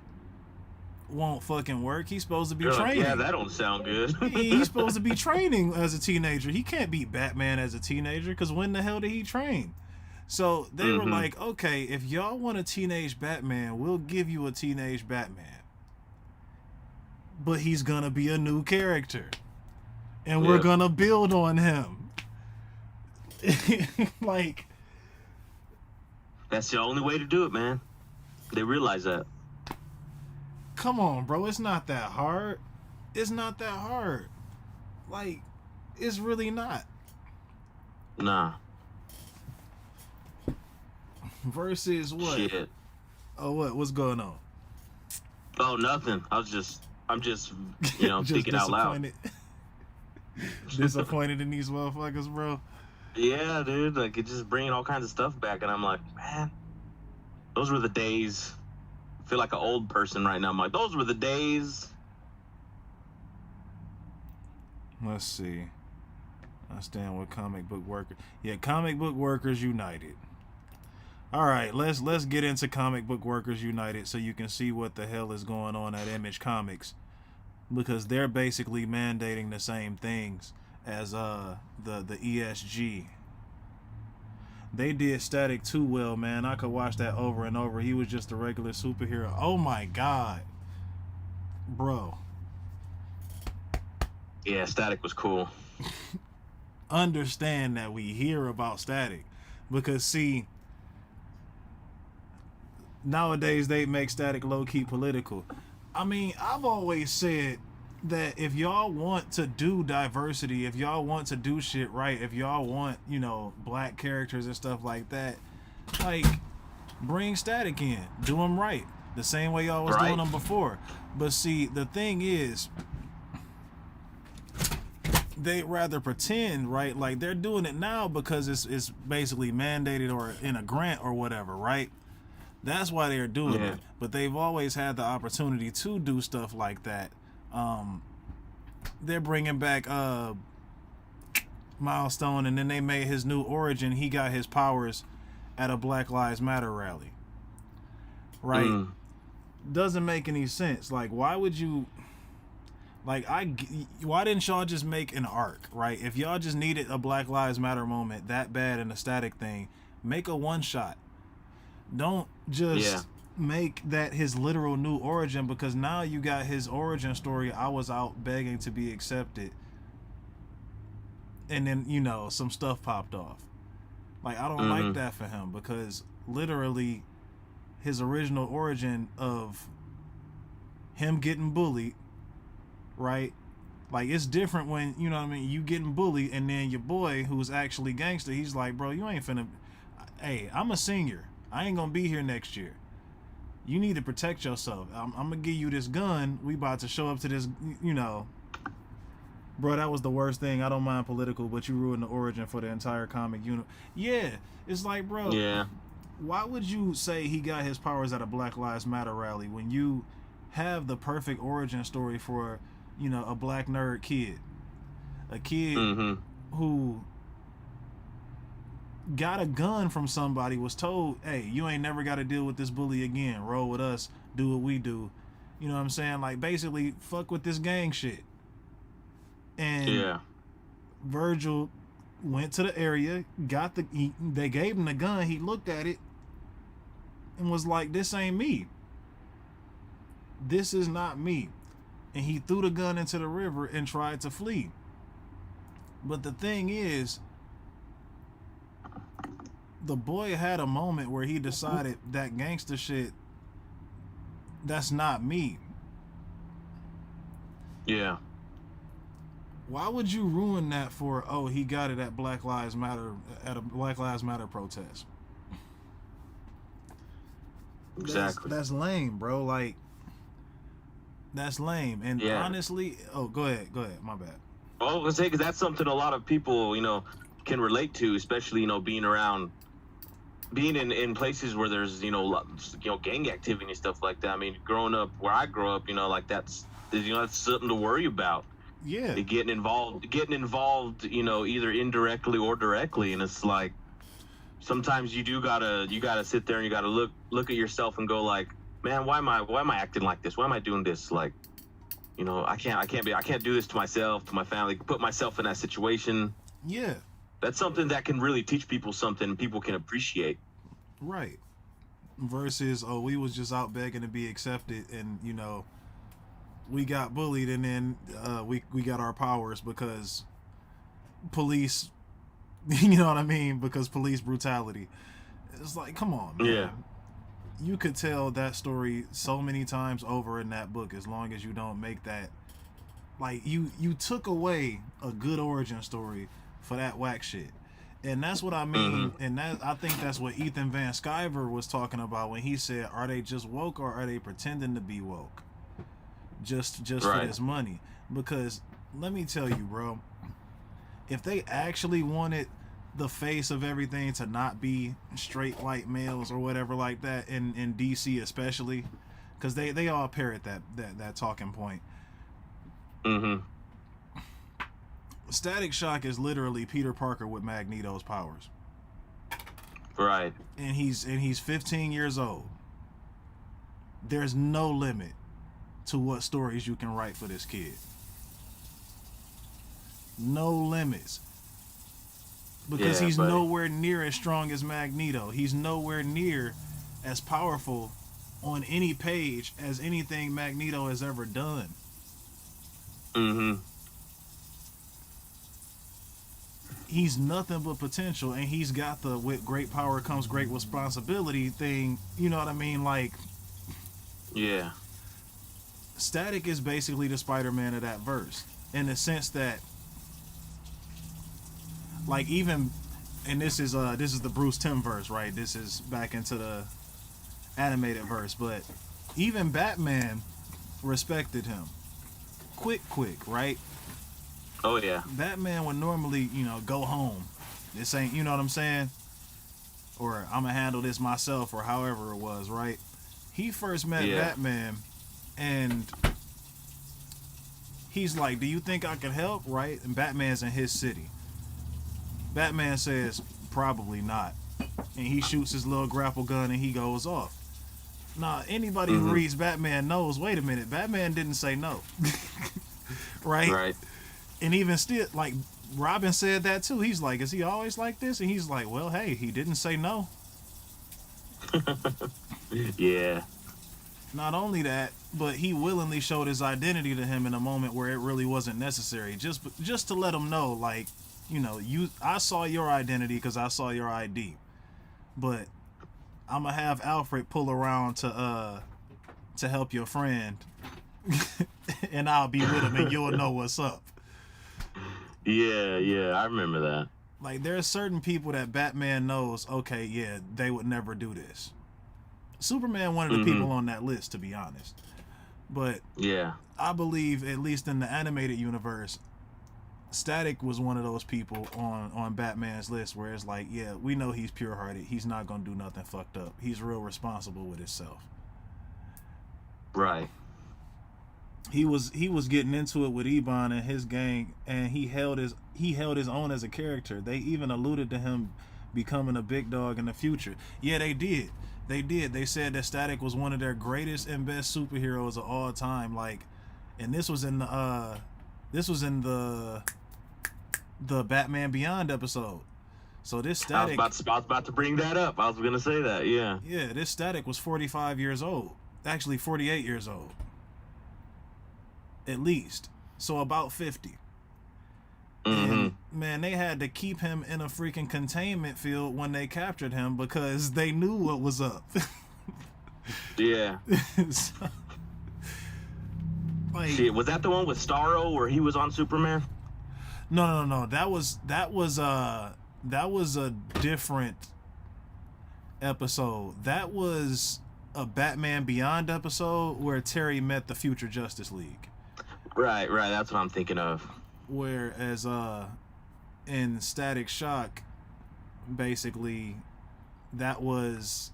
won't fucking work. He's supposed to be training. Yeah, that don't sound good. He's supposed to be training as a teenager. He can't be Batman as a teenager, because when the hell did he train? So they were like, okay, if y'all want a teenage Batman, we'll give you a teenage Batman. but he's gonna be a new character, and we're gonna build on him. Like, that's the only way to do it, man. They realize that. come on, bro. It's not that hard. It's not that hard. Like, it's really not. Nah. Versus what? Shit. Oh, what? What's going on? Oh, nothing. I'm just, Just thinking out loud. Disappointed in these motherfuckers, bro. Yeah, dude. Like, it's just bringing all kinds of stuff back, and I'm like, man, those were the days. I feel like an old person right now. I'm like, those were the days. Let's see. I stand with comic book workers. Yeah, Comic Book Workers United. All right, let's get into Comic Book Workers United so you can see what the hell is going on at Image Comics, because they're basically mandating the same things as the ESG. They did Static too well, man. I could watch that over and over. He was just a regular superhero. Oh my god, bro. Yeah, Static was cool. Understand that we hear about Static, because see, nowadays they make Static low-key political. I mean, I've always said that if y'all want to do diversity, if y'all want to do shit right, if y'all want, black characters and stuff like that, like, bring Static in, do them right, the same way y'all was doing them before. But see, the thing is, they rather pretend, right? Like, they're doing it now because it's basically mandated or in a grant or whatever, right? That's why they're doing it. But they've always had the opportunity to do stuff like that. They're bringing back Milestone, and then they made his new origin. He got his powers at a Black Lives Matter rally, right? Doesn't make any sense. Like, why would you... Like, why didn't y'all just make an arc, right? If y'all just needed a Black Lives Matter moment that bad in a Static thing, make a one-shot. Don't just make that his literal new origin, because now you got his origin story. I was out begging to be accepted, and then, some stuff popped off. Like, I don't like that for him, because literally his original origin of him getting bullied, right? Like, it's different when, you getting bullied, and then your boy, who's actually gangster, he's like, bro, you ain't finna... Hey, I'm a senior. I ain't gonna be here next year. You need to protect yourself. I'm gonna give you this gun. We about to show up to this, Bro, that was the worst thing. I don't mind political, but you ruined the origin for the entire comic universe. Yeah, it's like, bro... Yeah. Why would you say he got his powers at a Black Lives Matter rally when you have the perfect origin story for... a black nerd kid, a kid who got a gun from somebody, was told, hey, you ain't never got to deal with this bully again, roll with us, do what we do, you know what I'm saying? Like, basically, fuck with this gang shit. And Virgil went to the area, they gave him the gun, he looked at it and was like, this ain't me, this is not me. And he threw the gun into the river and tried to flee. But the thing is, the boy had a moment where he decided that gangster shit, that's not me. Yeah. Why would you ruin that for, he got it at Black Lives Matter, at a Black Lives Matter protest? Exactly. That's lame, bro. Like, that's lame. And honestly, go ahead, my bad. Well, I was gonna say, because that's something a lot of people, can relate to, especially, being in places where there's, gang activity and stuff like that. I mean, growing up where I grew up, like that's something to worry about. Yeah. Getting involved, either indirectly or directly. And it's like, sometimes you gotta sit there and you gotta look at yourself and go like, man, why am I acting like this? Why am I doing this? Like, I can't do this to myself, to my family, put myself in that situation. Yeah. That's something that can really teach people something people can appreciate. Right. Versus, we was just out begging to be accepted, and, we got bullied, and then we got our powers because police, you know what I mean? Because police brutality. It's like, come on, man. Yeah. You could tell that story so many times over in that book, as long as you don't make that, like, you took away a good origin story for that whack shit. And that's what I mean. And that, I think that's what Ethan Van Sciver was talking about when he said, are they just woke or are they pretending to be woke? Just for this money. Because let me tell you, bro, if they actually wanted the face of everything to not be straight white males or whatever like that, in DC especially, because they all parrot that talking point. Static Shock is literally Peter Parker with Magneto's powers. Right. And he's 15 years old. There's no limit to what stories you can write for this kid. No limits. Because he's nowhere near as strong as Magneto. He's nowhere near as powerful on any page as anything Magneto has ever done. He's nothing but potential, and he's got the with great power comes great responsibility thing, you know what I mean? Like, yeah. Static is basically the Spider-Man of that verse, in the sense that, like, even, and this is the Bruce Timm verse, right? This is back into the animated verse, but even Batman respected him. Quick, right? Oh yeah. Batman would normally, go home. This ain't, you know what I'm saying? Or I'm gonna handle this myself, or however it was, right? He first met Batman, and he's like, do you think I can help, right? And Batman's in his city. Batman says, probably not. And he shoots his little grapple gun and he goes off. Now, anybody who reads Batman knows, wait a minute, Batman didn't say no. Right? And even still, like, Robin said that too. He's like, is he always like this? And he's like, well, hey, he didn't say no. Yeah. Not only that, but he willingly showed his identity to him in a moment where it really wasn't necessary. Just to let him know, like, I saw your identity because I saw your ID. But I'm going to have Alfred pull around to help your friend. And I'll be with him and you'll know what's up. Yeah, I remember that. Like, there are certain people that Batman knows, okay, yeah, they would never do this. Superman, one of the people on that list, to be honest. But yeah, I believe, at least in the animated universe, Static was one of those people on Batman's list where it's like, yeah, we know he's pure-hearted. He's not going to do nothing fucked up. He's real responsible with himself. Right. He was getting into it with Ebon and his gang, and he held his own as a character. They even alluded to him becoming a big dog in the future. Yeah, they did. They said that Static was one of their greatest and best superheroes of all time. Like, and this was in the Batman Beyond episode. So this Static, I was about to bring that up. I was gonna say that. Yeah. Yeah, this Static was 45 years old. Actually, 48 years old. At least. So about 50. And man, they had to keep him in a freaking containment field when they captured him because they knew what was up. Yeah. So, like, shit, was that the one with Starro where he was on Superman? No. That was a different episode. That was a Batman Beyond episode where Terry met the future Justice League. Right. That's what I'm thinking of. Whereas in Static Shock, basically, that was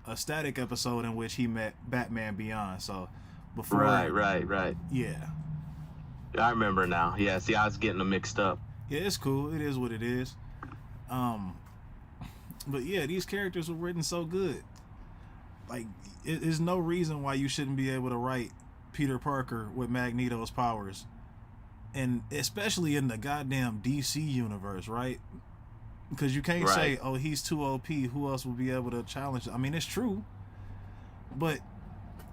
a Static episode in which he met Batman Beyond. So before, right. Yeah, I remember now. Yeah, see, I was getting them mixed up. Yeah, it's cool. It is what it is. But yeah, these characters were written so good. Like, there's no reason why you shouldn't be able to write Peter Parker with Magneto's powers. And especially in the goddamn DC universe, right? Because you can't say, oh, he's too OP. Who else will be able to challenge? I mean, it's true. But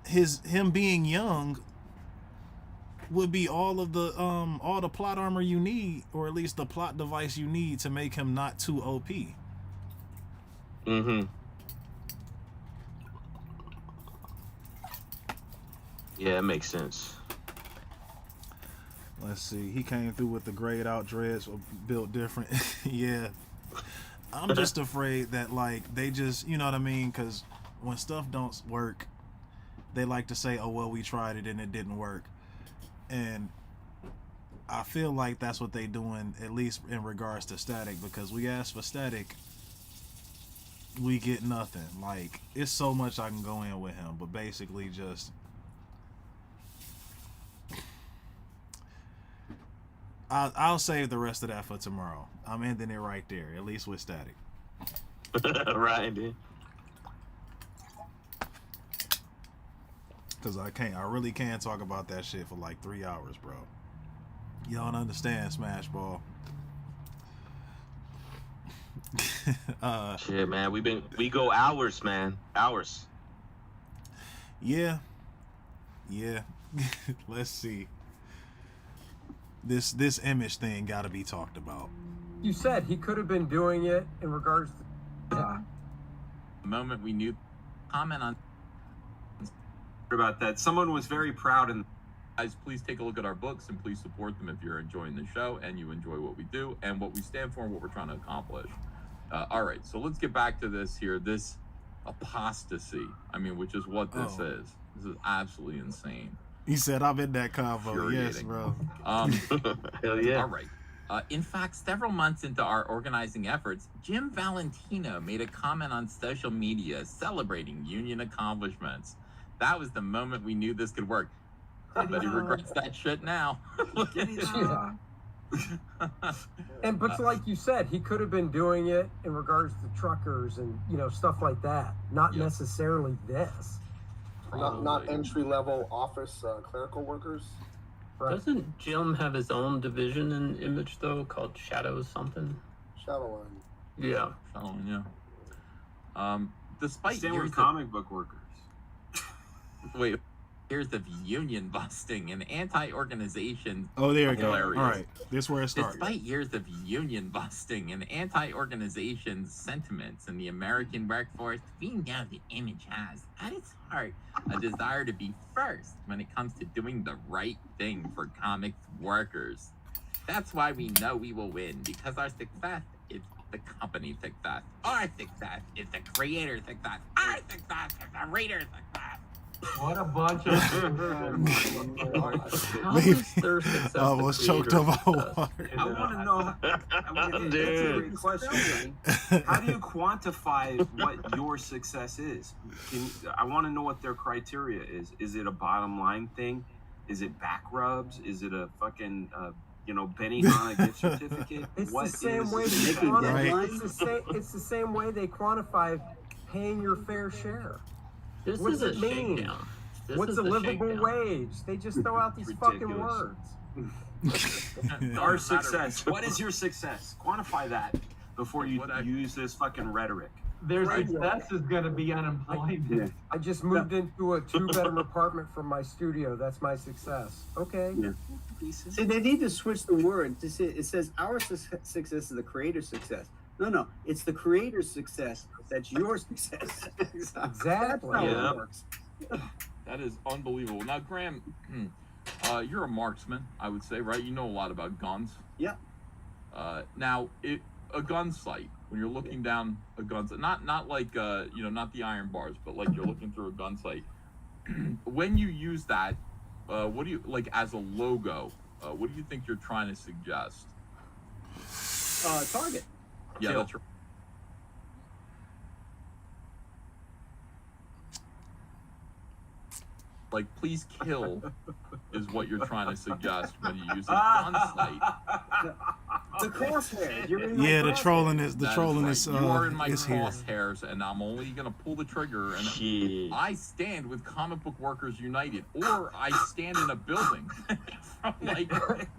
him being young would be all the plot armor you need, or at least the plot device you need to make him not too OP. Mm-hmm. Yeah, it makes sense. Let's see. He came through with the grayed out dreads, built different. Yeah. I'm just afraid that, like, they just, you know what I mean? Because when stuff don't work, they like to say, oh, well, we tried it and it didn't work. And I feel like that's what they doing, at least in regards to Static, because we asked for Static, we get nothing. Like, it's so much I can go in with him, but basically just... I'll save the rest of that for tomorrow. I'm ending it right there, at least with Static. Right, dude. Because I really can't talk about that shit for like 3 hours, bro. You don't understand, Smash Ball. Shit, man, we go hours, man. Hours. Yeah. Let's see. This image thing got to be talked about. You said he could have been doing it in regards to... Yeah. The moment we knew, comment on about that. Someone was very proud, and Guys, please take a look at our books and please support them if you're enjoying the show and you enjoy what we do and what we stand for and what we're trying to accomplish. All right, so let's get back to this here. This apostasy, I mean, which is what this is. This is absolutely insane. He said, I'm in that convo. Yes, bro. Hell yeah. All right. In fact, several months into our organizing efforts, Jim Valentino made a comment on social media celebrating union accomplishments. That was the moment we knew this could work. But he regrets that shit now. Yeah. But like you said, he could have been doing it in regards to truckers and, you know, stuff like that. Not necessarily this. Not entry-level office clerical workers. Right. Doesn't Jim have his own division in Image, though, called Shadows something? Shadowline. Yeah. Shadowline, yeah. Despite same years with of, comic book workers. wait, years of union busting and anti-organization. Oh, there you go. Hilarious. All right. This is where it starts. Despite years of union busting and anti-organization sentiments in the American workforce, we know the Image has, at its heart, a desire to be first when it comes to doing the right thing for comics workers. That's why we know we will win, because our success is the company's success. Our success is the creator's success. Our success is the reader's success. What a bunch of... How is their success Almost the choked creator's up on success? water. I want to know. That's a great question. How do you quantify what your success is? I want to know what their criteria is. Is it a bottom line thing? Is it back rubs? Is it a fucking Benihana gift certificate? It's What the same is way they success? quantify. Right. It's the same way they quantify paying your fair share. This What's is a it mean? shakedown. This What's is a the livable shakedown. wage? They just throw out these fucking Ridiculous. words. Our success. What is your success? Quantify that before you What I- use this fucking rhetoric. Their success is going to be unemployment. I just moved into a 2-bedroom apartment from my studio. That's my success. Okay. Yeah. See, they need to switch the word. It says our success is the creator's success. No, it's the creator's success that's your success. Exactly. That's how Yeah. it works. that is unbelievable. Now, Graham, you're a marksman, I would say, right? You know a lot about guns. Yeah. Now, a gun sight, when you're looking down a gun sight, not like not the iron bars, but like you're looking through a gun sight. When you use that, what do you like as a logo? What do you think you're trying to suggest? Target. Yeah, Kill. that's right. Like, please kill is what you're trying to suggest when you use a gun sight. The crosshair. You're in my Yeah, the crosshair. trolling is That trolling right. is You are in my is here. crosshairs, and I'm only gonna pull the trigger. And Shit. I stand with Comic Book Workers United, or I stand in a building Like,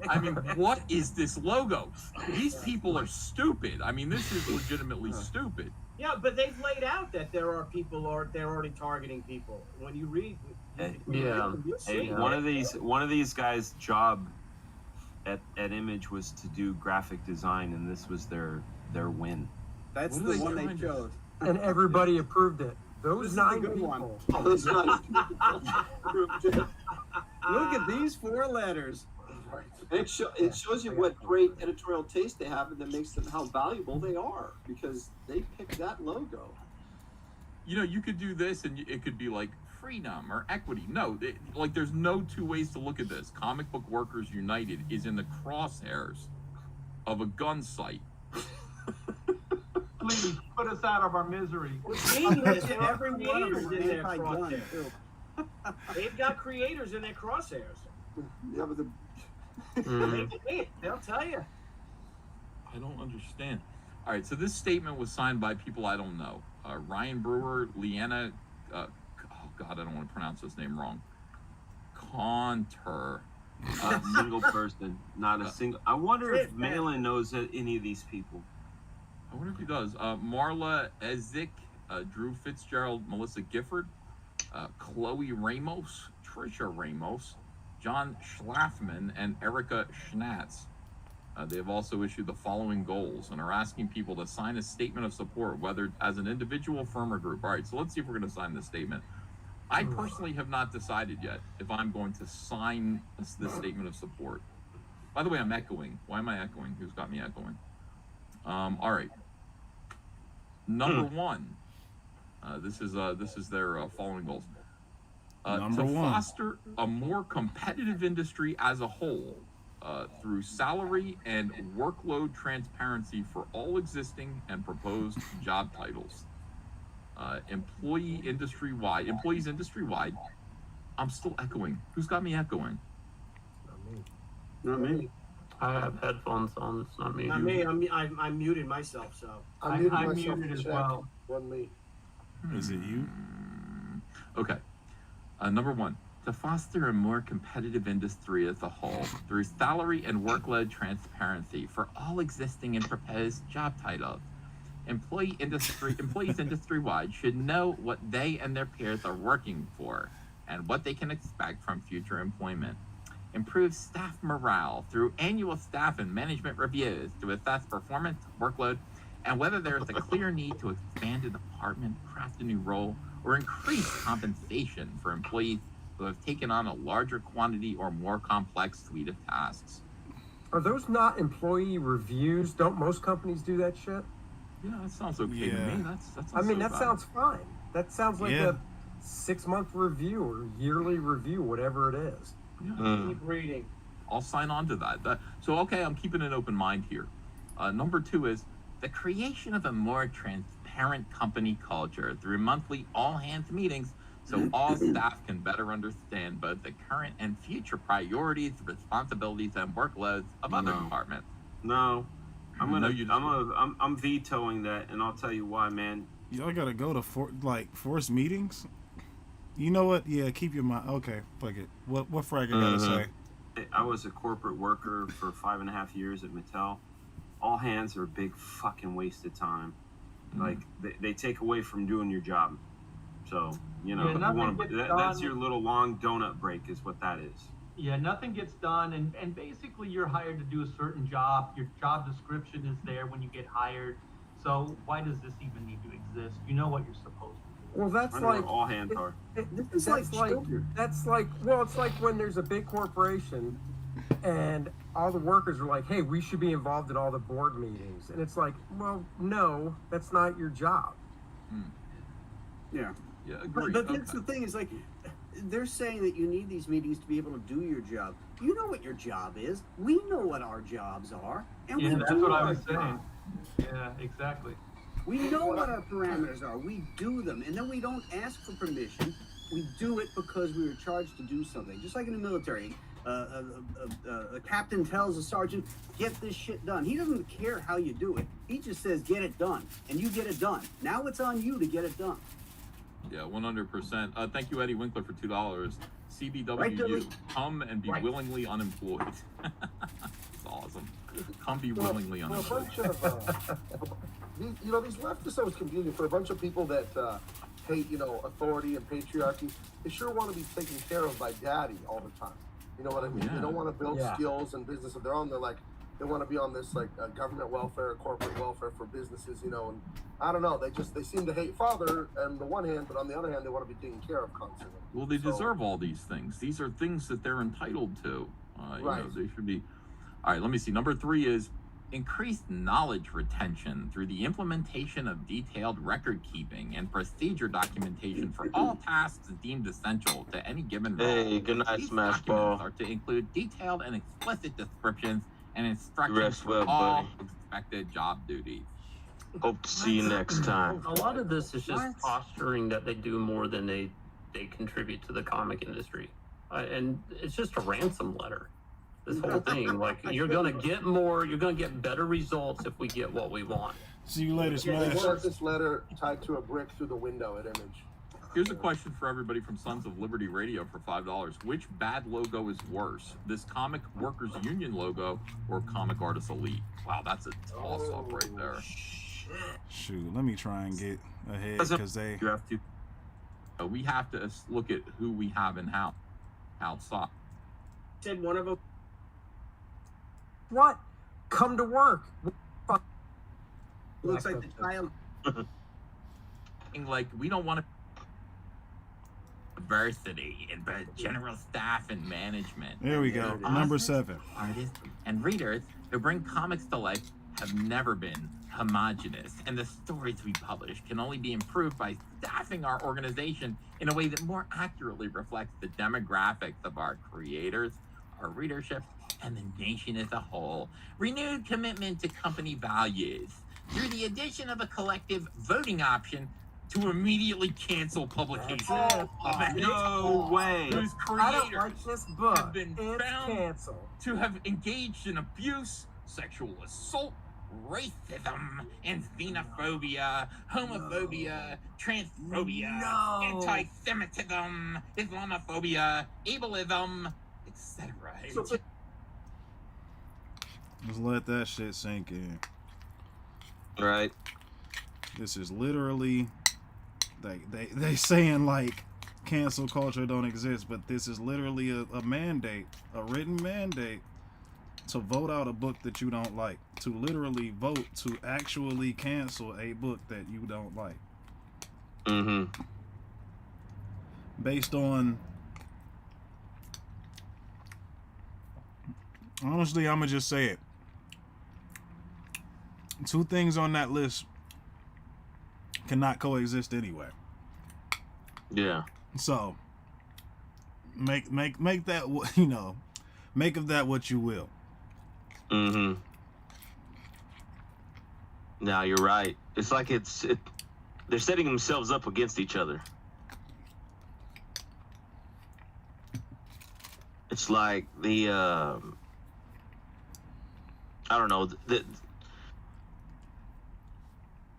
I mean, what is this logo? These people are stupid. I mean, this is legitimately stupid. Yeah, but they've laid out that there are people, or they're already targeting people. When you read, you'll see. One of these guys' job at Image was to do graphic design, and this was their win. That's the one they chose. And everybody approved it. Those 9 people. Those 9 people. Look at these 4 letters. It shows you what great editorial taste they have, and that makes them how valuable they are, because they picked that logo. You know, you could do this, and it could be like freedom or equity. No, like there's no 2 ways to look at this. Comic Book Workers United is in the crosshairs of a gun sight. Please put us out of our misery. Every one of them in their crosshairs. They've got creators in their crosshairs. Yeah, but They'll tell you. I don't understand. All right, so this statement was signed by people I don't know. Ryan Brewer, Leanna, oh God, I don't want to pronounce this name wrong. Conter. A single person, not a single. I wonder if Malin knows any of these people. I wonder if he does. Marla Ezik, Drew Fitzgerald, Melissa Gifford, Chloe Ramos, Trisha Ramos, John Schlafman, and Erica Schnatz. They have also issued the following goals and are asking people to sign a statement of support, whether as an individual, firm, or group. All right, so let's see if we're going to sign this statement. I personally have not decided yet if I'm going to sign this statement of support. By the way, I'm echoing. Why am I echoing? Who's got me echoing? All right. Number 1. This is their following goals. Number to 1. foster a more competitive industry as a whole through salary and workload transparency for all existing and proposed job titles. Employees industry-wide. I'm still echoing. Who's got me echoing? Not me. I have headphones on. It's not me. Not me. I'm muted myself, so. I'm muted as well. Wasn't me. Is it you? Okay. Number 1, to foster a more competitive industry as a whole through salary and workload transparency for all existing and proposed job titles. Employees industry-wide should know what they and their peers are working for and what they can expect from future employment. Improve staff morale through annual staff and management reviews to assess performance, workload, and whether there is a clear need to expand a department, craft a new role, or increase compensation for employees who have taken on a larger quantity or more complex suite of tasks. Are those not employee reviews? Don't most companies do that shit? Yeah, that sounds okay to me. That sounds fine. That sounds like a 6-month review or yearly review, whatever it is. Yeah. Keep reading. I'll sign on to that. So, okay, I'm keeping an open mind here. Number 2 is the creation of a more transparent company culture through monthly all-hands meetings so all staff can better understand both the current and future priorities, responsibilities, and workloads of other departments. No. I'm vetoing that, and I'll tell you why, man. Y'all gotta go to forced meetings. You know what? Yeah, keep your mind. Okay, fuck it. What Fragger gotta say? I was a corporate worker for 5.5 years at Mattel. All hands are a big fucking waste of time. Like they take away from doing your job. So that's your little long donut break, is what that is. Yeah, nothing gets done, and basically you're hired to do a certain job. Your job description is there when you get hired. So why does this even need to exist? You know what you're supposed to do. Well, that's like all hands are. It's like when there's a big corporation and all the workers are like, hey, we should be involved in all the board meetings. And it's like, well, no, that's not your job. Yeah. Yeah, agree. But that's the thing, is like, they're saying that you need these meetings to be able to do your job. You know what your job is. We know what our jobs are. And yeah, we that's do what I our was saying. job. Yeah, exactly. We know what our parameters are. We do them. And then we don't ask for permission. We do it because we were charged to do something. Just like in the military. A captain tells a sergeant, get this shit done. He doesn't care how you do it. He just says, get it done. And you get it done. Now it's on you to get it done. Yeah, 100%. Thank you, Eddie Winkler, for $2. CBWU, Right, come and be Right. willingly unemployed. It's awesome. Come be willingly For a unemployed. bunch of, these leftists always confusing. For a bunch of people that hate, authority and patriarchy, they sure want to be taken care of by daddy all the time. You know what I mean? Yeah. They don't want to build Yeah. skills and business of their own. They're like, they want to be on this government welfare, corporate welfare for businesses, and I don't know. They seem to hate father on the one hand, but on the other hand, they want to be taken care of constantly. Well, they deserve all these things. These are things that they're entitled to. Right. They should be. All right, let me see. Number 3 is increased knowledge retention through the implementation of detailed record keeping and procedure documentation for all tasks deemed essential to any given role. Hey, good night, These Smash documents Ball. are to include detailed and explicit descriptions and instructions Rest for well, all buddy. expected job duties. Hope to see you next time. A lot of this is just posturing that they do more than they contribute to the comic industry, and it's just a ransom letter. This whole thing, like, you're gonna get more, you're gonna get better results if we get what we want. See you later, They Smash. want this letter tied to a brick through the window at Image. Here's a question for everybody from Sons of Liberty Radio for $5. Which bad logo is worse, this Comic Workers Union logo or Comic Artists Elite? Wow, that's a toss-up right there. Shoot, let me try and get ahead because they. You have to. We have to look at who we have in house outside. Said one of them. What? Come to work. Looks like the child. Like, we don't want to diversity in both general staff and management. There we go. Number 7. Artists and readers who bring comics to life have never been homogenous, and the stories we publish can only be improved by staffing our organization in a way that more accurately reflects the demographics of our creators, our readership, and the nation as a whole. Renewed commitment to company values through the addition of a collective voting option to immediately cancel publication of a No way. whose I don't creators like this book. have been It's found canceled. to have engaged in abuse, sexual assault, racism, and xenophobia, homophobia, transphobia, anti-Semitism, Islamophobia, ableism, etc. Just let that shit sink in. Right. This is literally they saying like cancel culture don't exist, but this is literally a mandate, a written mandate to vote out a book that you don't like, to literally vote to actually cancel a book that you don't like. Mm-hmm. Based on, honestly, I'm gonna just say it. 2 things on that list cannot coexist anyway. Yeah. So make that, make of that what you will. Mm-hmm. Now you're right. It's like they're setting themselves up against each other. It's like the I don't know.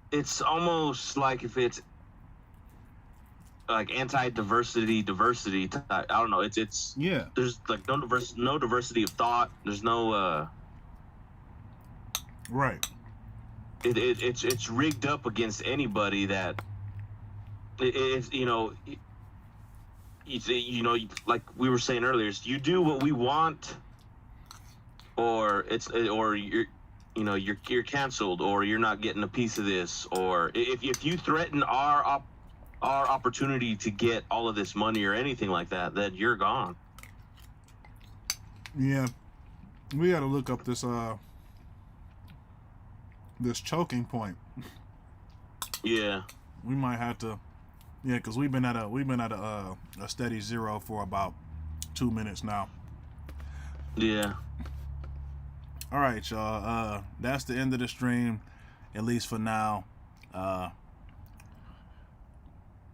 It's almost like if it's like anti-diversity, diversity. I don't know. It's yeah. There's like no diversity of thought. There's no right. It's rigged up against anybody that it's like we were saying earlier. You do what we want, or you're canceled, or you're not getting a piece of this, or if you threaten our opportunity to get all of this money or anything like that, then you're gone. Yeah, we got to look up this this choking point. Yeah, we might have to. Yeah, because we've been at a steady 0 for about 2 minutes now. Yeah. All right, y'all. That's the end of the stream, at least for now.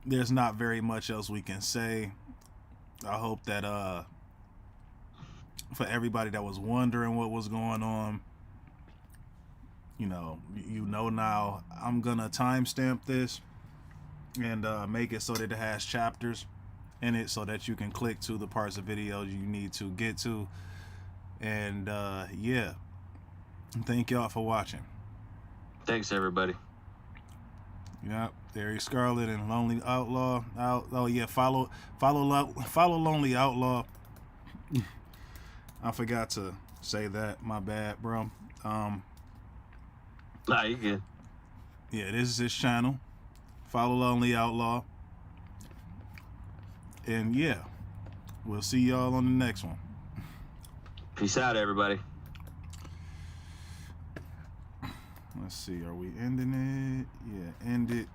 There's not very much else we can say. I hope that for everybody that was wondering what was going on, you know now. I'm gonna timestamp this and make it so that it has chapters in it so that you can click to the parts of videos you need to get to. And yeah, thank y'all for watching. Thanks, everybody. Yep, Derek Scarlett and Lonely Outlaw. Oh yeah, follow Lonely Outlaw. I forgot to say that. My bad, bro. Nah, you good. Yeah, this is his channel. Follow Lonely Outlaw. And yeah, we'll see y'all on the next one. Peace out, everybody. Let's see, are we ending it? Yeah, end it.